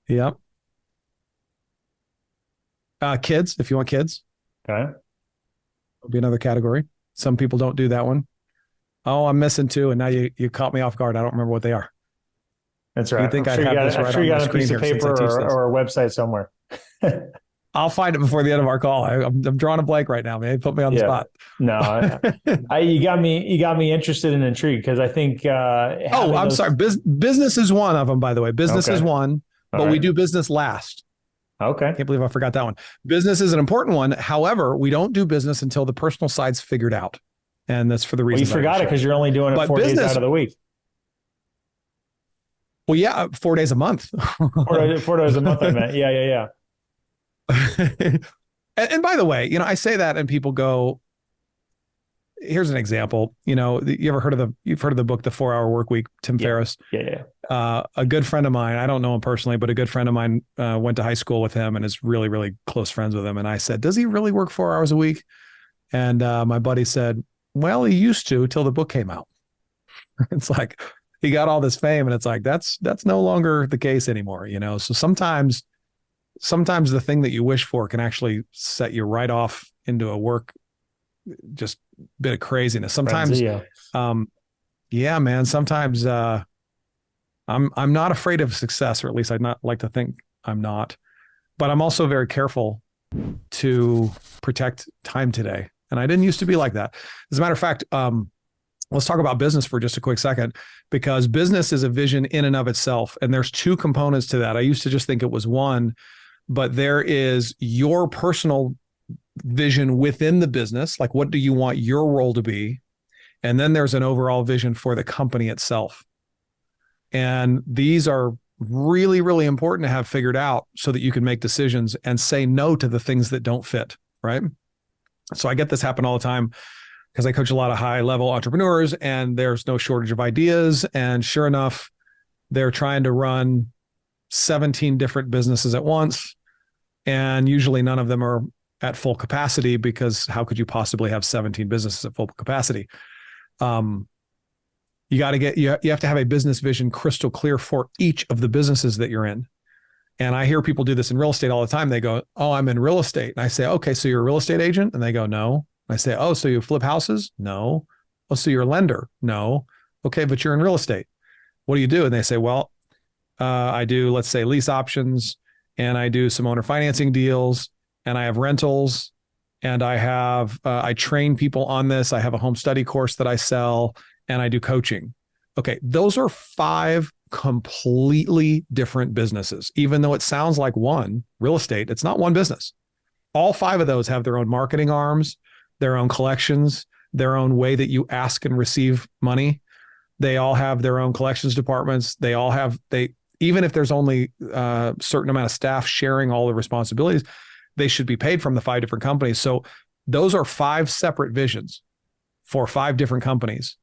Yep. Kids, if you want kids. Okay. Will be another category. Some people don't do that one. Oh, I'm missing 2, and now you caught me off guard. I don't remember what they are. That's right. You think I'd have this right on the screen here? I'm sure you got a piece of paper or a website somewhere. I'll find it before the end of our call. I'm drawing a blank right now, man. Put me on the spot. No, you got me interested and intrigued, because I think. I'm sorry. Business is one of them, by the way. Business is one, but we do business last. Okay. I can't believe I forgot that one. Business is an important one. However, we don't do business until the personal side's figured out. And that's for the reason. You forgot it because you're only doing it 4 days out of the week. Well, yeah, 4 days a month. 4 days a month, I meant. Yeah. And by the way, I say that and people go, here's an example. You've heard of the book, The 4-Hour Workweek, Tim Ferriss. Yeah. A good friend of mine, I don't know him personally, but a good friend of mine went to high school with him and is really, really close friends with him. And I said, does he really work 4 hours a week? And my buddy said, well, he used to till the book came out. It's like he got all this fame, and it's like that's no longer the case anymore. So sometimes the thing that you wish for can actually set you right off into a work just bit of craziness. Sometimes, yeah, man. Sometimes I'm not afraid of success, or at least I'd not like to think I'm not. But I'm also very careful to protect time today. And I didn't used to be like that. As a matter of fact, let's talk about business for just a quick second, because business is a vision in and of itself. And there's 2 components to that. I used to just think it was one, but there is your personal vision within the business. Like, what do you want your role to be? And then there's an overall vision for the company itself. And these are really, really important to have figured out so that you can make decisions and say no to the things that don't fit, right? So I get this happen all the time because I coach a lot of high-level entrepreneurs, and there's no shortage of ideas. And sure enough, they're trying to run 17 different businesses at once. And usually none of them are at full capacity, because how could you possibly have 17 businesses at full capacity? You have to have a business vision crystal clear for each of the businesses that you're in. And I hear people do this in real estate all the time. They go, oh, I'm in real estate. And I say, okay, so you're a real estate agent? And they go, no. I say, oh, so you flip houses? No. Oh, so you're a lender? No. Okay, but you're in real estate. What do you do? And they say, well, I do, let's say, lease options, and I do some owner financing deals, and I have rentals, and I train people on this. I have a home study course that I sell, and I do coaching. Okay, those are 5 completely different businesses. Even though it sounds like one, real estate, it's not one business. All 5 of those have their own marketing arms, their own collections, their own way that you ask and receive money. They all have their own collections departments. even if there's only a certain amount of staff sharing all the responsibilities, they should be paid from the 5 different companies. So those are 5 separate visions for 5 different companies.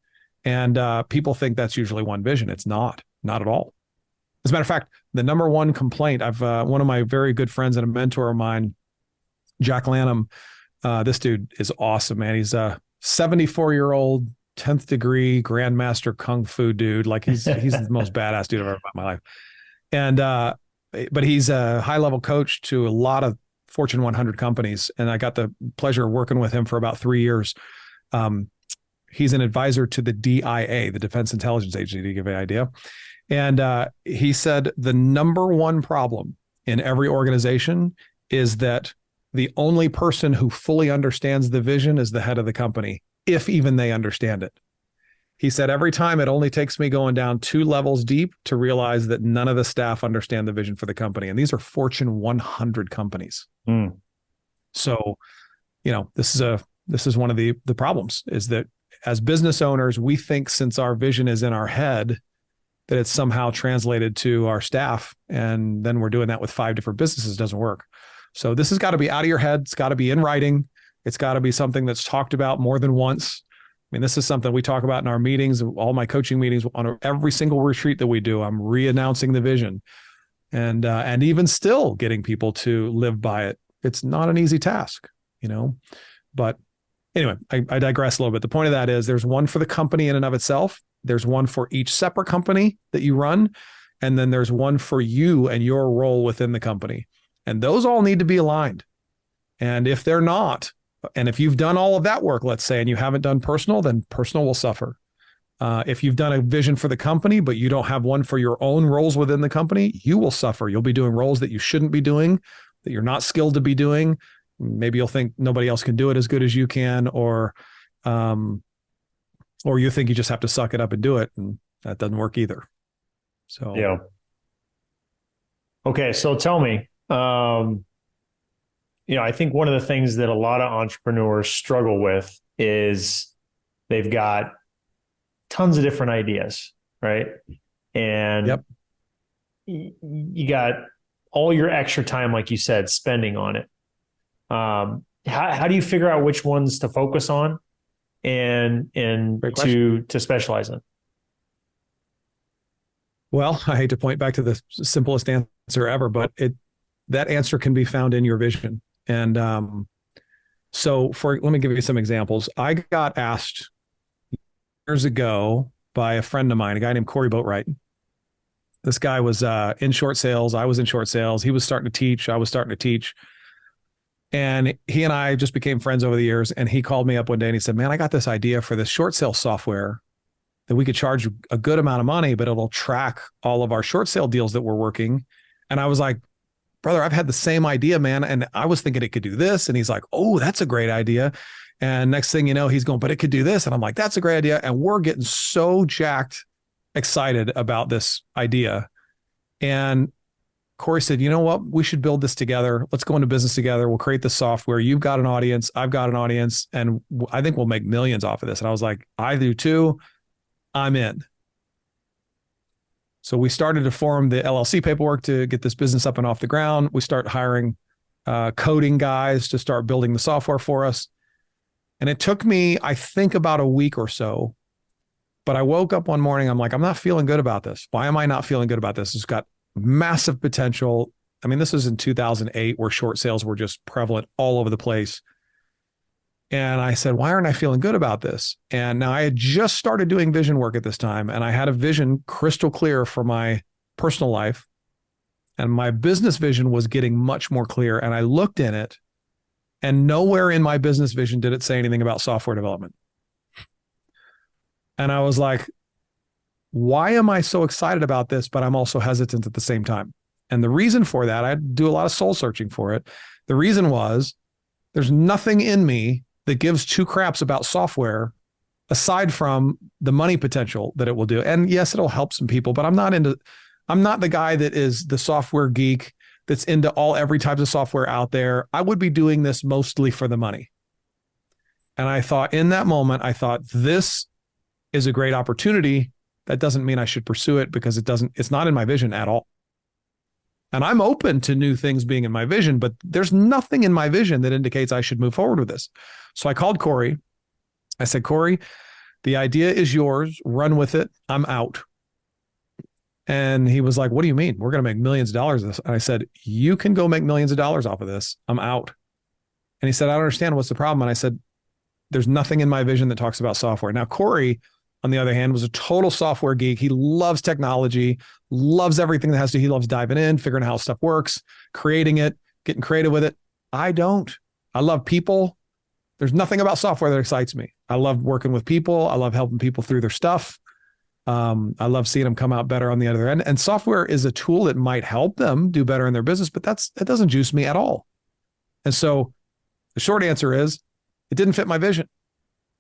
And people think that's usually one vision. It's not at all. As a matter of fact, the number one complaint, one of my very good friends and a mentor of mine, Jack Lanham, this dude is awesome, man. He's a 74-year-old 10th degree grandmaster kung fu dude. Like he's the most badass dude I've ever met in my life. And but he's a high level coach to a lot of Fortune 100 companies, and I got the pleasure of working with him for about 3 years. He's an advisor to the DIA, the Defense Intelligence Agency, to give you an idea. And he said the number one problem in every organization is that the only person who fully understands the vision is the head of the company, if even they understand it. He said, every time it only takes me going down 2 levels deep to realize that none of the staff understand the vision for the company. And these are Fortune 100 companies. Mm. So, this is one of the problems, is that as business owners, we think since our vision is in our head, that it's somehow translated to our staff. And then we're doing that with 5 different businesses. It doesn't work. So this has got to be out of your head. It's got to be in writing. It's got to be something that's talked about more than once. I mean, this is something we talk about in our meetings, all my coaching meetings, on every single retreat that we do. I'm re-announcing the vision, and even still getting people to live by it. It's not an easy task, but anyway, I digress a little bit. The point of that is there's one for the company in and of itself. There's one for each separate company that you run. And then there's one for you and your role within the company. And those all need to be aligned. And if they're not, and if you've done all of that work, let's say, and you haven't done personal, then personal will suffer. If you've done a vision for the company, but you don't have one for your own roles within the company, you will suffer. You'll be doing roles that you shouldn't be doing, that you're not skilled to be doing. Maybe you'll think nobody else can do it as good as you can, or you think you just have to suck it up and do it. And that doesn't work either. So, yeah. Okay. So tell me, I think one of the things that a lot of entrepreneurs struggle with is they've got tons of different ideas, right? And yep. You got all your extra time, like you said, spending on it. How do you figure out which ones to focus on and to specialize in? Well, I hate to point back to the simplest answer ever, but that answer can be found in your vision. And let me give you some examples. I got asked years ago by a friend of mine, a guy named Corey Boatwright. This guy was in short sales. I was in short sales. He was starting to teach. I was starting to teach. And he and I just became friends over the years. And he called me up one day and he said, man, I got this idea for this short sale software that we could charge a good amount of money, but it'll track all of our short sale deals that we're working. And I was like, brother, I've had the same idea, man. And I was thinking it could do this. And he's like, oh, that's a great idea. And next thing you know, he's going, but it could do this. And I'm like, that's a great idea. And we're getting so jacked excited about this idea. And Corey said, you know what? We should build this together. Let's go into business together. We'll create the software. You've got an audience. I've got an audience. And I think we'll make millions off of this. And I was like, I do too. I'm in. So we started to form the LLC paperwork to get this business up and off the ground. We start hiring coding guys to start building the software for us. And it took me, I think, about a week or so. But I woke up one morning, I'm like, I'm not feeling good about this. Why am I not feeling good about this? It's got massive potential. I mean, this was in 2008 where short sales were just prevalent all over the place. And I said, why aren't I feeling good about this? And now I had just started doing vision work at this time, and I had a vision crystal clear for my personal life. And my business vision was getting much more clear. And I looked in it, and nowhere in my business vision did it say anything about software development. And I was like, why am I so excited about this, but I'm also hesitant at the same time? And the reason for that, I do a lot of soul searching for it. The reason was there's nothing in me that gives 2 craps about software aside from the money potential that it will do. And yes, it'll help some people, but I'm not the guy that is the software geek that's into every type of software out there. I would be doing this mostly for the money. And I thought in that moment, this is a great opportunity that doesn't mean I should pursue it because it's not in my vision at all. And I'm open to new things being in my vision, but there's nothing in my vision that indicates I should move forward with this. So I called Corey. I said, Corey, the idea is yours. Run with it. I'm out. And he was like, what do you mean? We're going to make millions of dollars of this. And I said, you can go make millions of dollars off of this. I'm out. And he said, I don't understand. What's the problem? And I said, there's nothing in my vision that talks about software. Now, Corey, on the other hand, was a total software geek. He loves technology, loves everything that has to, he loves diving in, figuring out how stuff works, creating it, getting creative with it. I don't. I love people. There's nothing about software that excites me. I love working with people. I love helping people through their stuff. I love seeing them come out better on the other end. And software is a tool that might help them do better in their business, but that doesn't juice me at all. And so the short answer is it didn't fit my vision.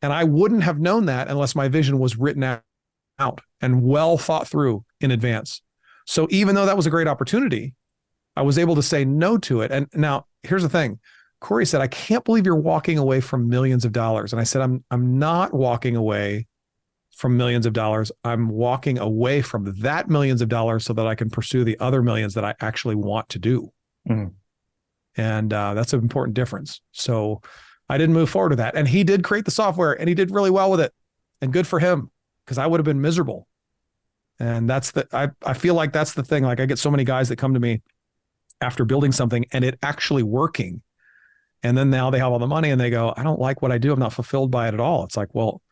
And I wouldn't have known that unless my vision was written out and well thought through in advance. So even though that was a great opportunity, I was able to say no to it. And now here's the thing. Corey said, I can't believe you're walking away from millions of dollars. And I said, I'm not walking away from millions of dollars. I'm walking away from that millions of dollars so that I can pursue the other millions that I actually want to do. Mm. And that's an important difference. So I didn't move forward with that. And he did create the software and he did really well with it, and good for him, because I would have been miserable. And I feel like that's the thing. Like I get so many guys that come to me after building something and it actually working. And then now they have all the money and they go, I don't like what I do. I'm not fulfilled by it at all. It's like, well,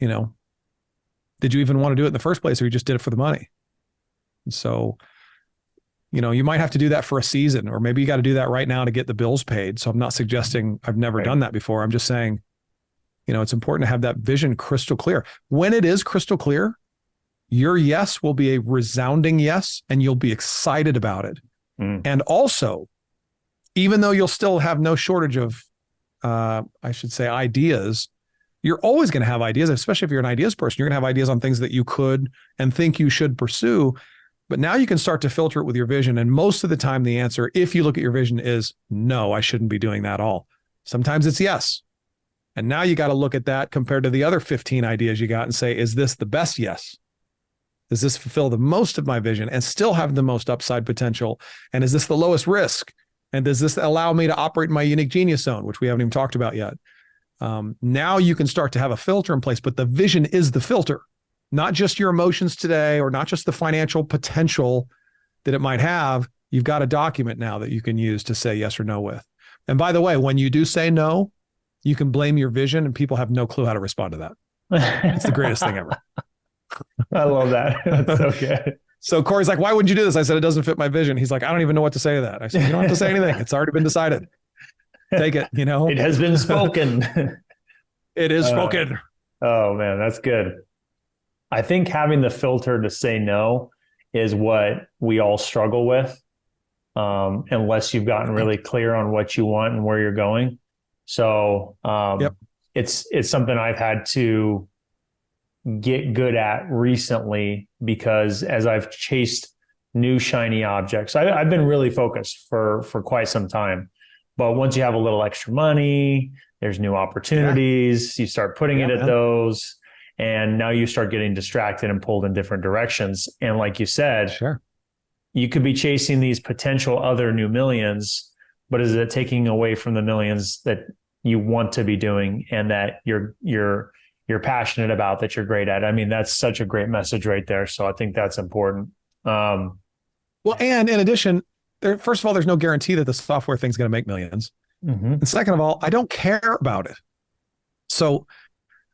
did you even want to do it in the first place, or you just did it for the money? And so, you might have to do that for a season, or maybe you got to do that right now to get the bills paid. So I'm not suggesting I've never done that before. I'm just saying, it's important to have that vision crystal clear. When it is crystal clear, your yes will be a resounding yes, and you'll be excited about it. Mm. And also, even though you'll still have no shortage of, ideas, you're always going to have ideas, especially if you're an ideas person. You're going to have ideas on things that you could and think you should pursue. But now you can start to filter it with your vision. And most of the time, the answer, if you look at your vision, is no, I shouldn't be doing that at all. Sometimes it's yes. And now you got to look at that compared to the other 15 ideas you got and say, is this the best yes? Does this fulfill the most of my vision and still have the most upside potential? And is this the lowest risk? And does this allow me to operate in my unique genius zone, which we haven't even talked about yet? Now you can start to have a filter in place, but the vision is the filter, not just your emotions today, or not just the financial potential that it might have. You've got a document now that you can use to say yes or no with. And by the way, when you do say no, you can blame your vision and people have no clue how to respond to that. It's the greatest thing ever. I love that. That's so good. So Corey's like, why wouldn't you do this? I said, it doesn't fit my vision. He's like, I don't even know what to say to that. I said, you don't have to say anything. It's already been decided. Take it, It has been spoken. It is spoken. Oh man, that's good. I think having the filter to say no is what we all struggle with, unless you've gotten really clear on what you want and where you're going. So it's something I've had to get good at recently, because as I've chased new shiny objects, I've been really focused for quite some time. But once you have a little extra money, there's new opportunities, you start putting it at those, and now you start getting distracted and pulled in different directions. And like you said, you could be chasing these potential other new millions, but is it taking away from the millions that you want to be doing and that you're passionate about, that you're great at? I mean, that's such a great message right there. So I think that's important. Well, and in addition, first of all, there's no guarantee that the software thing's going to make millions. Mm-hmm. And second of all, I don't care about it. So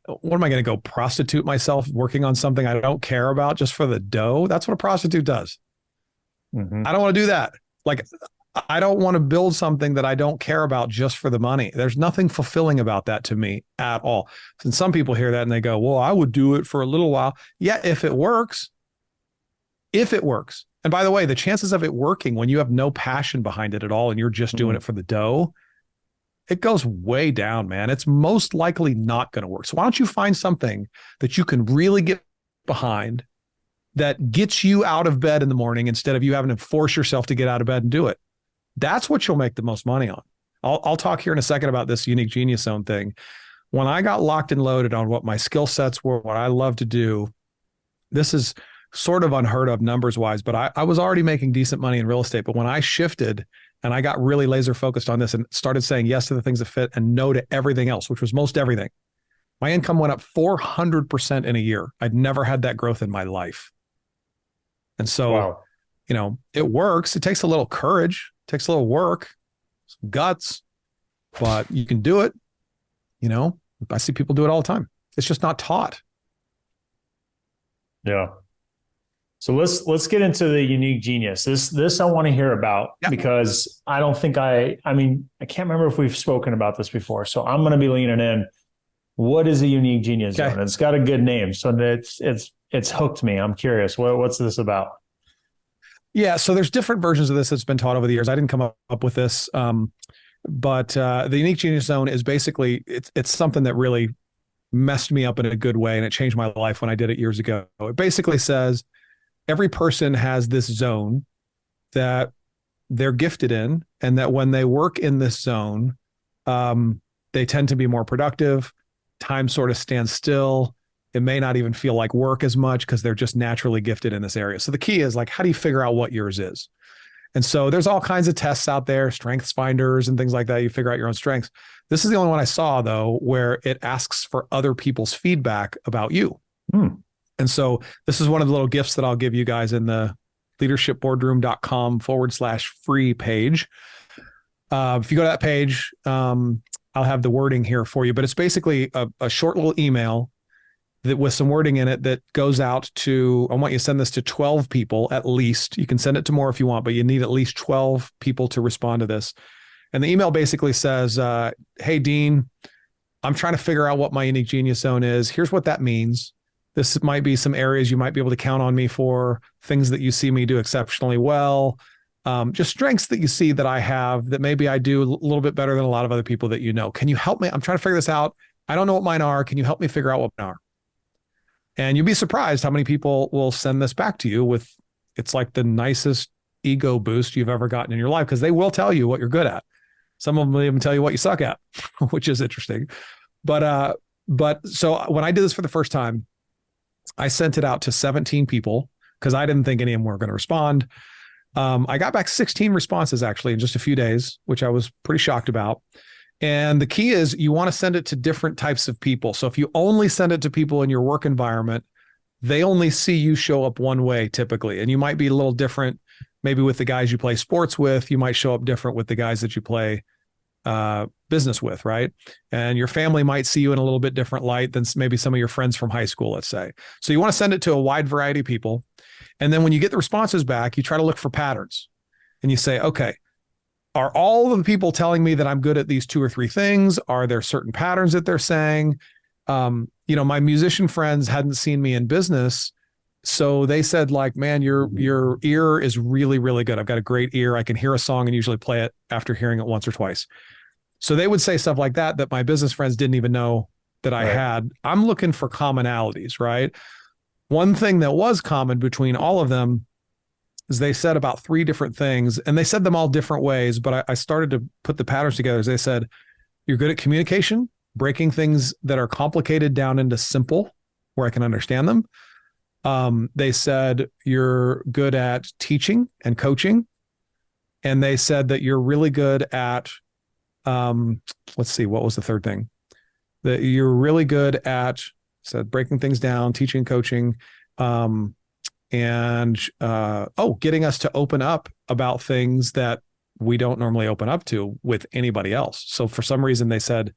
what am I going to go prostitute myself working on something I don't care about just for the dough? That's what a prostitute does. Mm-hmm. I don't want to do that. Like, I don't want to build something that I don't care about just for the money. There's nothing fulfilling about that to me at all. And some people hear that and they go, well, I would do it for a little while. Yeah, if it works. If it works. And by the way, the chances of it working when you have no passion behind it at all and you're just doing it for the dough, it goes way down, man. It's most likely not going to work. So why don't you find something that you can really get behind that gets you out of bed in the morning instead of you having to force yourself to get out of bed and do it. That's what you'll make the most money on. I'll talk here in a second about this unique genius zone thing. When I got locked and loaded on what my skill sets were, what I love to do, this is sort of unheard of numbers wise, but I was already making decent money in real estate. But when I shifted and I got really laser focused on this and started saying yes to the things that fit and no to everything else, which was most everything, my income went up 400% in a year. I'd never had that growth in my life. And so, Wow. It works. It takes a little courage, it takes a little work, some guts, but you can do it. I see people do it all the time. It's just not taught. Yeah. So let's get into the unique genius. This I want to hear about because I don't think I can't remember if we've spoken about this before. So I'm going to be leaning in. What is a unique genius zone? It's got a good name. So it's hooked me. I'm curious. What's this about? Yeah. So there's different versions of this that's been taught over the years. I didn't come up with this. But the unique genius zone is basically, it's something that really messed me up in a good way. And it changed my life when I did it years ago. It basically says every person has this zone that they're gifted in, and that when they work in this zone, they tend to be more productive. Time sort of stands still. It may not even feel like work as much because they're just naturally gifted in this area. So the key is, like, how do you figure out what yours is? And so there's all kinds of tests out there, strengths finders and things like that. You figure out your own strengths. This is the only one I saw, though, where it asks for other people's feedback about you. And so this is one of the little gifts that I'll give you guys in the leadershipboardroom.com/free page. If you go to that page, I'll have the wording here for you, but it's basically a short little email that with some wording in it that goes out to, I want you to send this to 12 people at least. You can send it to more if you want, but you need at least 12 people to respond to this. And the email basically says, hey, Dean, I'm trying to figure out what my unique genius zone is. Here's what that means. This might be some areas you might be able to count on me for, things that you see me do exceptionally well, just strengths that you see that I have that maybe I do a little bit better than a lot of other people that you know. Can you help me? I'm trying to figure this out. I don't know what mine are. Can you help me figure out what mine are? And you'll be surprised how many people will send this back to you with, it's like the nicest ego boost you've ever gotten in your life, because they will tell you what you're good at. Some of them will even tell you what you suck at, which is interesting. But so when I did this for the first time, I sent it out to 17 people because I didn't think any of them were going to respond. I got back 16 responses actually in just a few days, which I was pretty shocked about. And the key is you want to send it to different types of people. So if you only send it to people in your work environment, they only see you show up one way typically. And you might be a little different, maybe with the guys you play sports with. You might show up different with the guys that you play business with, right? And your family might see you in a little bit different light than maybe some of your friends from high school, let's say. So you want to send it to a wide variety of people. And then when you get the responses back, you try to look for patterns. And you say, okay, are all of the people telling me that I'm good at these 2 or 3 things? Are there certain patterns that they're saying? My musician friends hadn't seen me in business. So they said, like, man, your ear is really, really good. I've got a great ear. I can hear a song and usually play it after hearing it once or twice. So they would say stuff like that my business friends didn't even know that I had. I'm looking for commonalities, right? One thing that was common between all of them is they said about 3 different things, and they said them all different ways, but I started to put the patterns together. They said, you're good at communication, breaking things that are complicated down into simple where I can understand them. They said you're good at teaching and coaching. And they said that you're really good at, let's see, what was the third thing? That you're really good at, said breaking things down, teaching, coaching, and getting us to open up about things that we don't normally open up to with anybody else. So for some reason they said,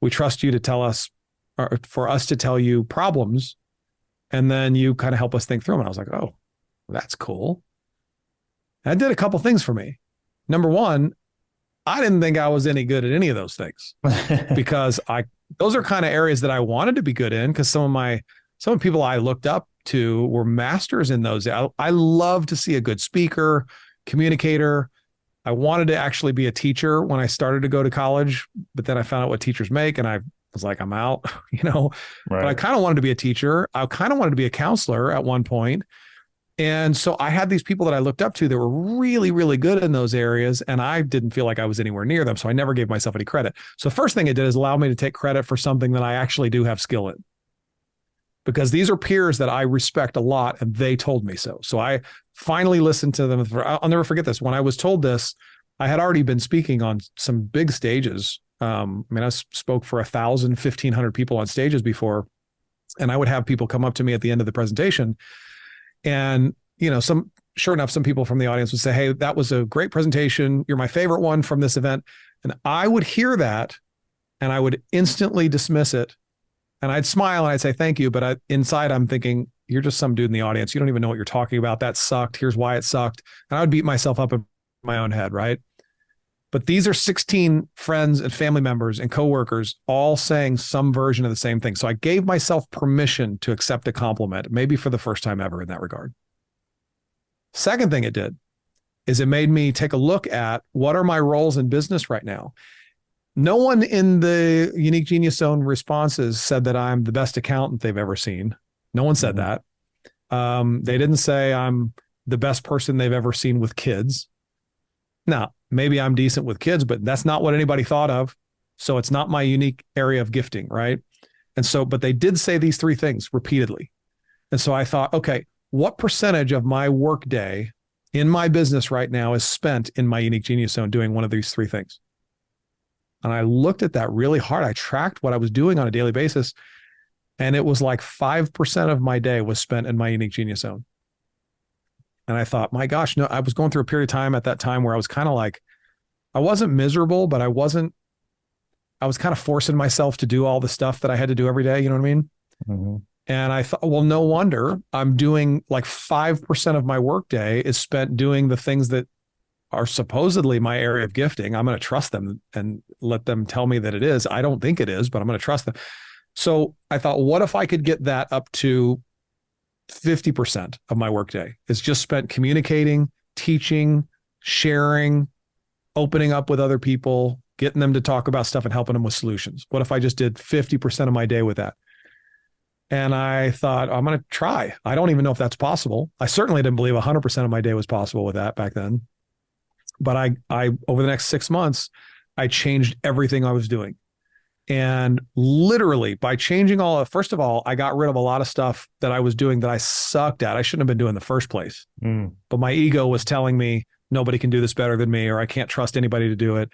we trust you to tell us, or for us to tell you problems, and then you kind of help us think through them. And I was like, oh, that's cool. That did a couple things for me. Number one, I didn't think I was any good at any of those things because those are kind of areas that I wanted to be good in, because some of people I looked up to were masters in those. I love to see a good speaker, communicator. I wanted to actually be a teacher when I started to go to college, but then I found out what teachers make and I was like, I'm out, Right. But I kind of wanted to be a teacher. I kind of wanted to be a counselor at one point. And so I had these people that I looked up to that were really, really good in those areas. And I didn't feel like I was anywhere near them. So I never gave myself any credit. So the first thing it did is allow me to take credit for something that I actually do have skill in. because these are peers that I respect a lot and they told me so. So I finally listened to them. I'll never forget this. When I was told this, I had already been speaking on some big stages. I mean, I spoke for 1,000, 1,500 people on stages before, and I would have people come up to me at the end of the presentation, and sure enough, some people from the audience would say, "Hey, that was a great presentation. You're my favorite one from this event." And I would hear that, and I would instantly dismiss it, and I'd smile and I'd say thank you, but inside I'm thinking, you're just some dude in the audience. You don't even know what you're talking about. That sucked. Here's why it sucked. And I would beat myself up in my own head, right? But these are 16 friends and family members and coworkers all saying some version of the same thing. So I gave myself permission to accept a compliment, maybe for the first time ever in that regard. Second thing it did is it made me take a look at what are my roles in business right now. No one in the Unique Genius Zone responses said that I'm the best accountant they've ever seen. No one said that. They didn't say I'm the best person they've ever seen with kids. Now, maybe I'm decent with kids, but that's not what anybody thought of. So it's not my unique area of gifting, right? And so, but they did say these three things repeatedly. And so I thought, okay, what percentage of my work day in my business right now is spent in my Unique Genius Zone doing one of these three things? And I looked at that really hard. I tracked what I was doing on a daily basis, and it was like 5% of my day was spent in my Unique Genius Zone. And I thought, my gosh, no, I was going through a period of time at that time where I was kind of like, I wasn't miserable, but I was kind of forcing myself to do all the stuff that I had to do every day. You know what I mean? Mm-hmm. And I thought, well, no wonder I'm doing like 5% of my workday is spent doing the things that are supposedly my area of gifting. I'm going to trust them and let them tell me that it is. I don't think it is, but I'm going to trust them. So I thought, what if I could get that up to 50% of my workday is just spent communicating, teaching, sharing, opening up with other people, getting them to talk about stuff and helping them with solutions. What if I just did 50% of my day with that? And I thought, I'm going to try. I don't even know if that's possible. I certainly didn't believe 100% of my day was possible with that back then. But I over the next 6 months, I changed everything I was doing. And literally by changing first of all, I got rid of a lot of stuff that I was doing that I sucked at. I shouldn't have been doing in the first place. But my ego was telling me nobody can do this better than me, or I can't trust anybody to do it.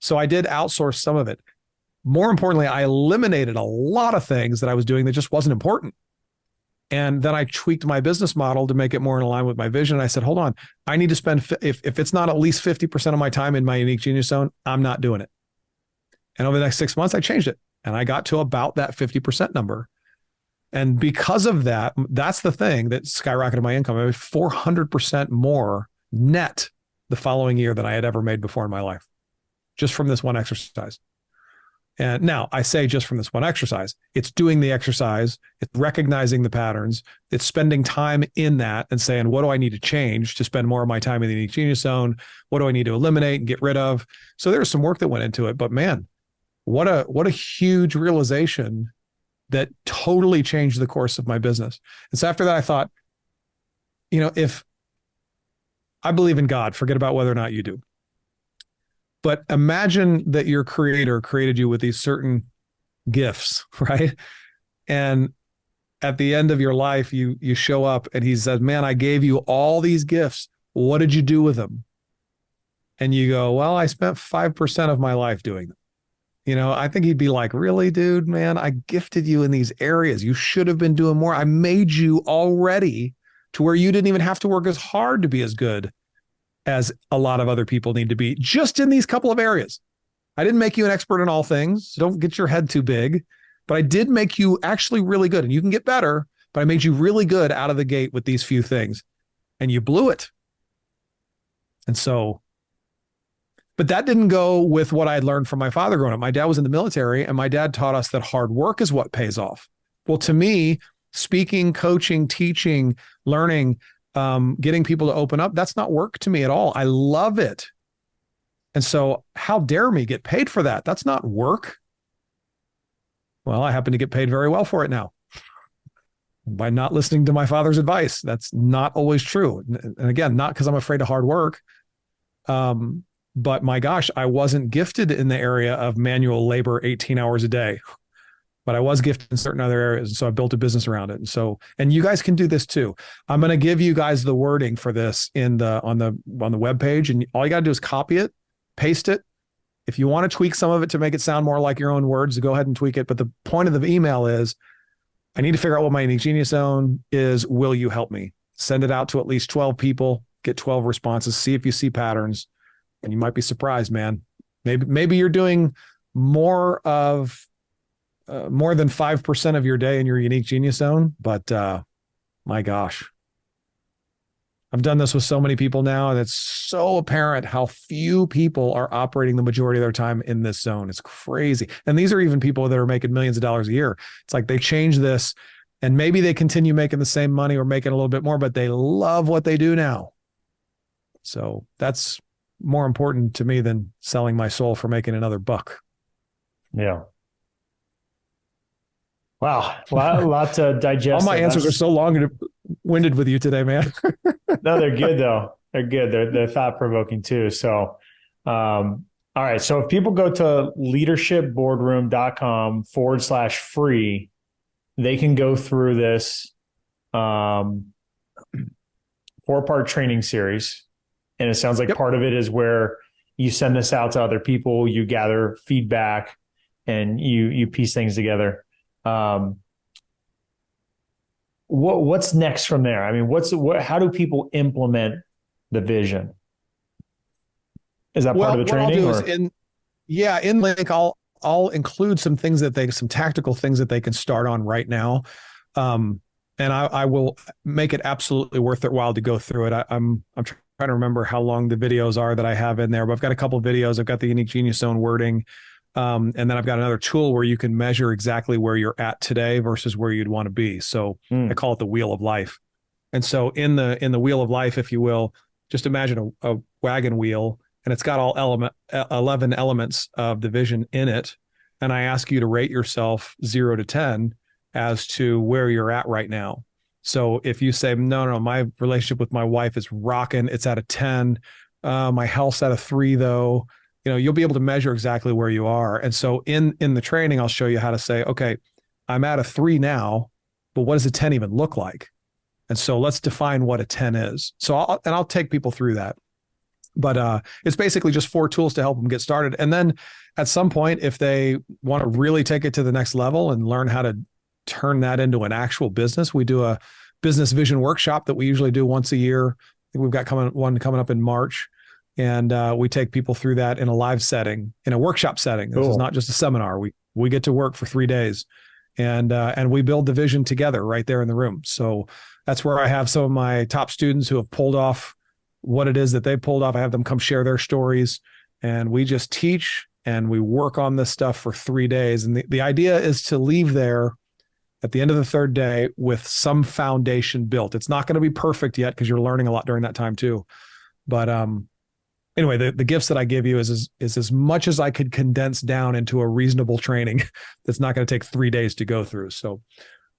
So I did outsource some of it. More importantly, I eliminated a lot of things that I was doing that just wasn't important. And then I tweaked my business model to make it more in line with my vision. And I said, hold on, I need to spend, if it's not at least 50% of my time in my Unique Genius Zone, I'm not doing it. And over the next 6 months, I changed it. And I got to about that 50% number. And because of that, that's the thing that skyrocketed my income. I made 400% more net the following year than I had ever made before in my life, just from this one exercise. And now I say just from this one exercise, it's doing the exercise, it's recognizing the patterns, it's spending time in that and saying, what do I need to change to spend more of my time in the Unique Genius Zone? What do I need to eliminate and get rid of? So there's some work that went into it, but man, what a huge realization that totally changed the course of my business. And so after that, I thought, if I believe in God, forget about whether or not you do. But imagine that your creator created you with these certain gifts, right? And at the end of your life, you show up and he says, man, I gave you all these gifts. What did you do with them? And you go, well, I spent 5% of my life doing them. I think he'd be like, really, dude, man, I gifted you in these areas. You should have been doing more. I made you already to where you didn't even have to work as hard to be as good as a lot of other people need to be just in these couple of areas. I didn't make you an expert in all things. So don't get your head too big, but I did make you actually really good, and you can get better, but I made you really good out of the gate with these few things, and you blew it. And so, but that didn't go with what I had learned from my father growing up. My dad was in the military, and my dad taught us that hard work is what pays off. Well, to me, speaking, coaching, teaching, learning, getting people to open up, that's not work to me at all. I love it. And so how dare me get paid for that? That's not work. Well, I happen to get paid very well for it now by not listening to my father's advice. That's not always true. And again, not because I'm afraid of hard work. But my gosh, I wasn't gifted in the area of manual labor 18 hours a day. but I was gifted in certain other areas. And so I built a business around it. And so, and you guys can do this too. I'm going to give you guys the wording for this on the webpage. And all you got to do is copy it, paste it. If you want to tweak some of it to make it sound more like your own words, go ahead and tweak it. But the point of the email is, I need to figure out what my unique genius zone is. Will you help me? Send it out to at least 12 people, get 12 responses, see if you see patterns, and you might be surprised, man. Maybe you're doing more than 5% of your day in your unique genius zone, but my gosh. I've done this with so many people now, and it's so apparent how few people are operating the majority of their time in this zone. It's crazy. And these are even people that are making millions of dollars a year. It's like they change this, and maybe they continue making the same money or making a little bit more, but they love what they do now. So that's more important to me than selling my soul for making another buck. Yeah. Wow. Lot to digest. All my answers are so long-winded with you today, man. No, they're good though. They're good. They're thought-provoking too. So, all right. So if people go to leadershipboardroom.com/free, they can go through this 4-part training series. And it sounds like part of it is where you send this out to other people, you gather feedback, and you piece things together. What's next from there? I mean, how do people implement the vision? Is that part of the training? What I'll do is in Link, I'll include some tactical things that they can start on right now. And I will make it absolutely worth their while to go through it. I'm trying to remember how long the videos are that I have in there, but I've got a couple of videos. I've got the unique genius zone wording. And then I've got another tool where you can measure exactly where you're at today versus where you'd want to be. So I call it the wheel of life. And so in the wheel of life, if you will, just imagine a wagon wheel, and it's got all 11 elements of the vision in it. And I ask you to rate yourself 0 to 10 as to where you're at right now. So if you say, no, my relationship with my wife is rocking, it's at a 10. My health's at a 3 though. You'll be able to measure exactly where you are. And so in the training, I'll show you how to say, okay, I'm at a 3 now, but what does a 10 even look like? And so let's define what a 10 is. So I'll take people through that. But it's basically just 4 tools to help them get started. And then at some point, if they want to really take it to the next level and learn how to turn that into an actual business, we do a business vision workshop that we usually do once a year. I think we've got one coming up in March. And we take people through that in a live setting, in a workshop setting. This is not just a seminar. We get to work for 3 days, and we build the vision together right there in the room. So that's where I have some of my top students who have pulled off what it is that they pulled off. I have them come share their stories, and we just teach and we work on this stuff for 3 days. And the idea is to leave there at the end of the 3rd day with some foundation built. It's not going to be perfect yet because you're learning a lot during that time too. But anyway, the gifts that I give you is as much as I could condense down into a reasonable training that's not going to take 3 days to go through. So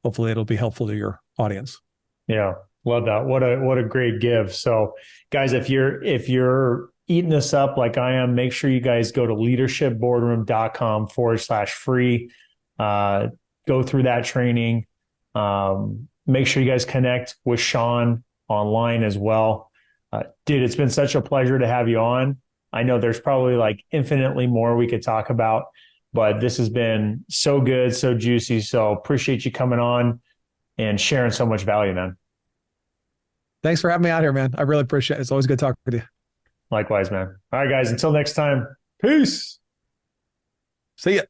hopefully it'll be helpful to your audience. Yeah. Love that. What a great give. So guys, if you're eating this up like I am, make sure you guys go to leadershipboardroom.com/free. Go through that training. Make sure you guys connect with Shaun online as well. Dude, it's been such a pleasure to have you on. I know there's probably like infinitely more we could talk about, but this has been so good, so juicy. So appreciate you coming on and sharing so much value, man. Thanks for having me out here, man. I really appreciate it. It's always good talking with you. Likewise, man. All right, guys, until next time. Peace. See ya.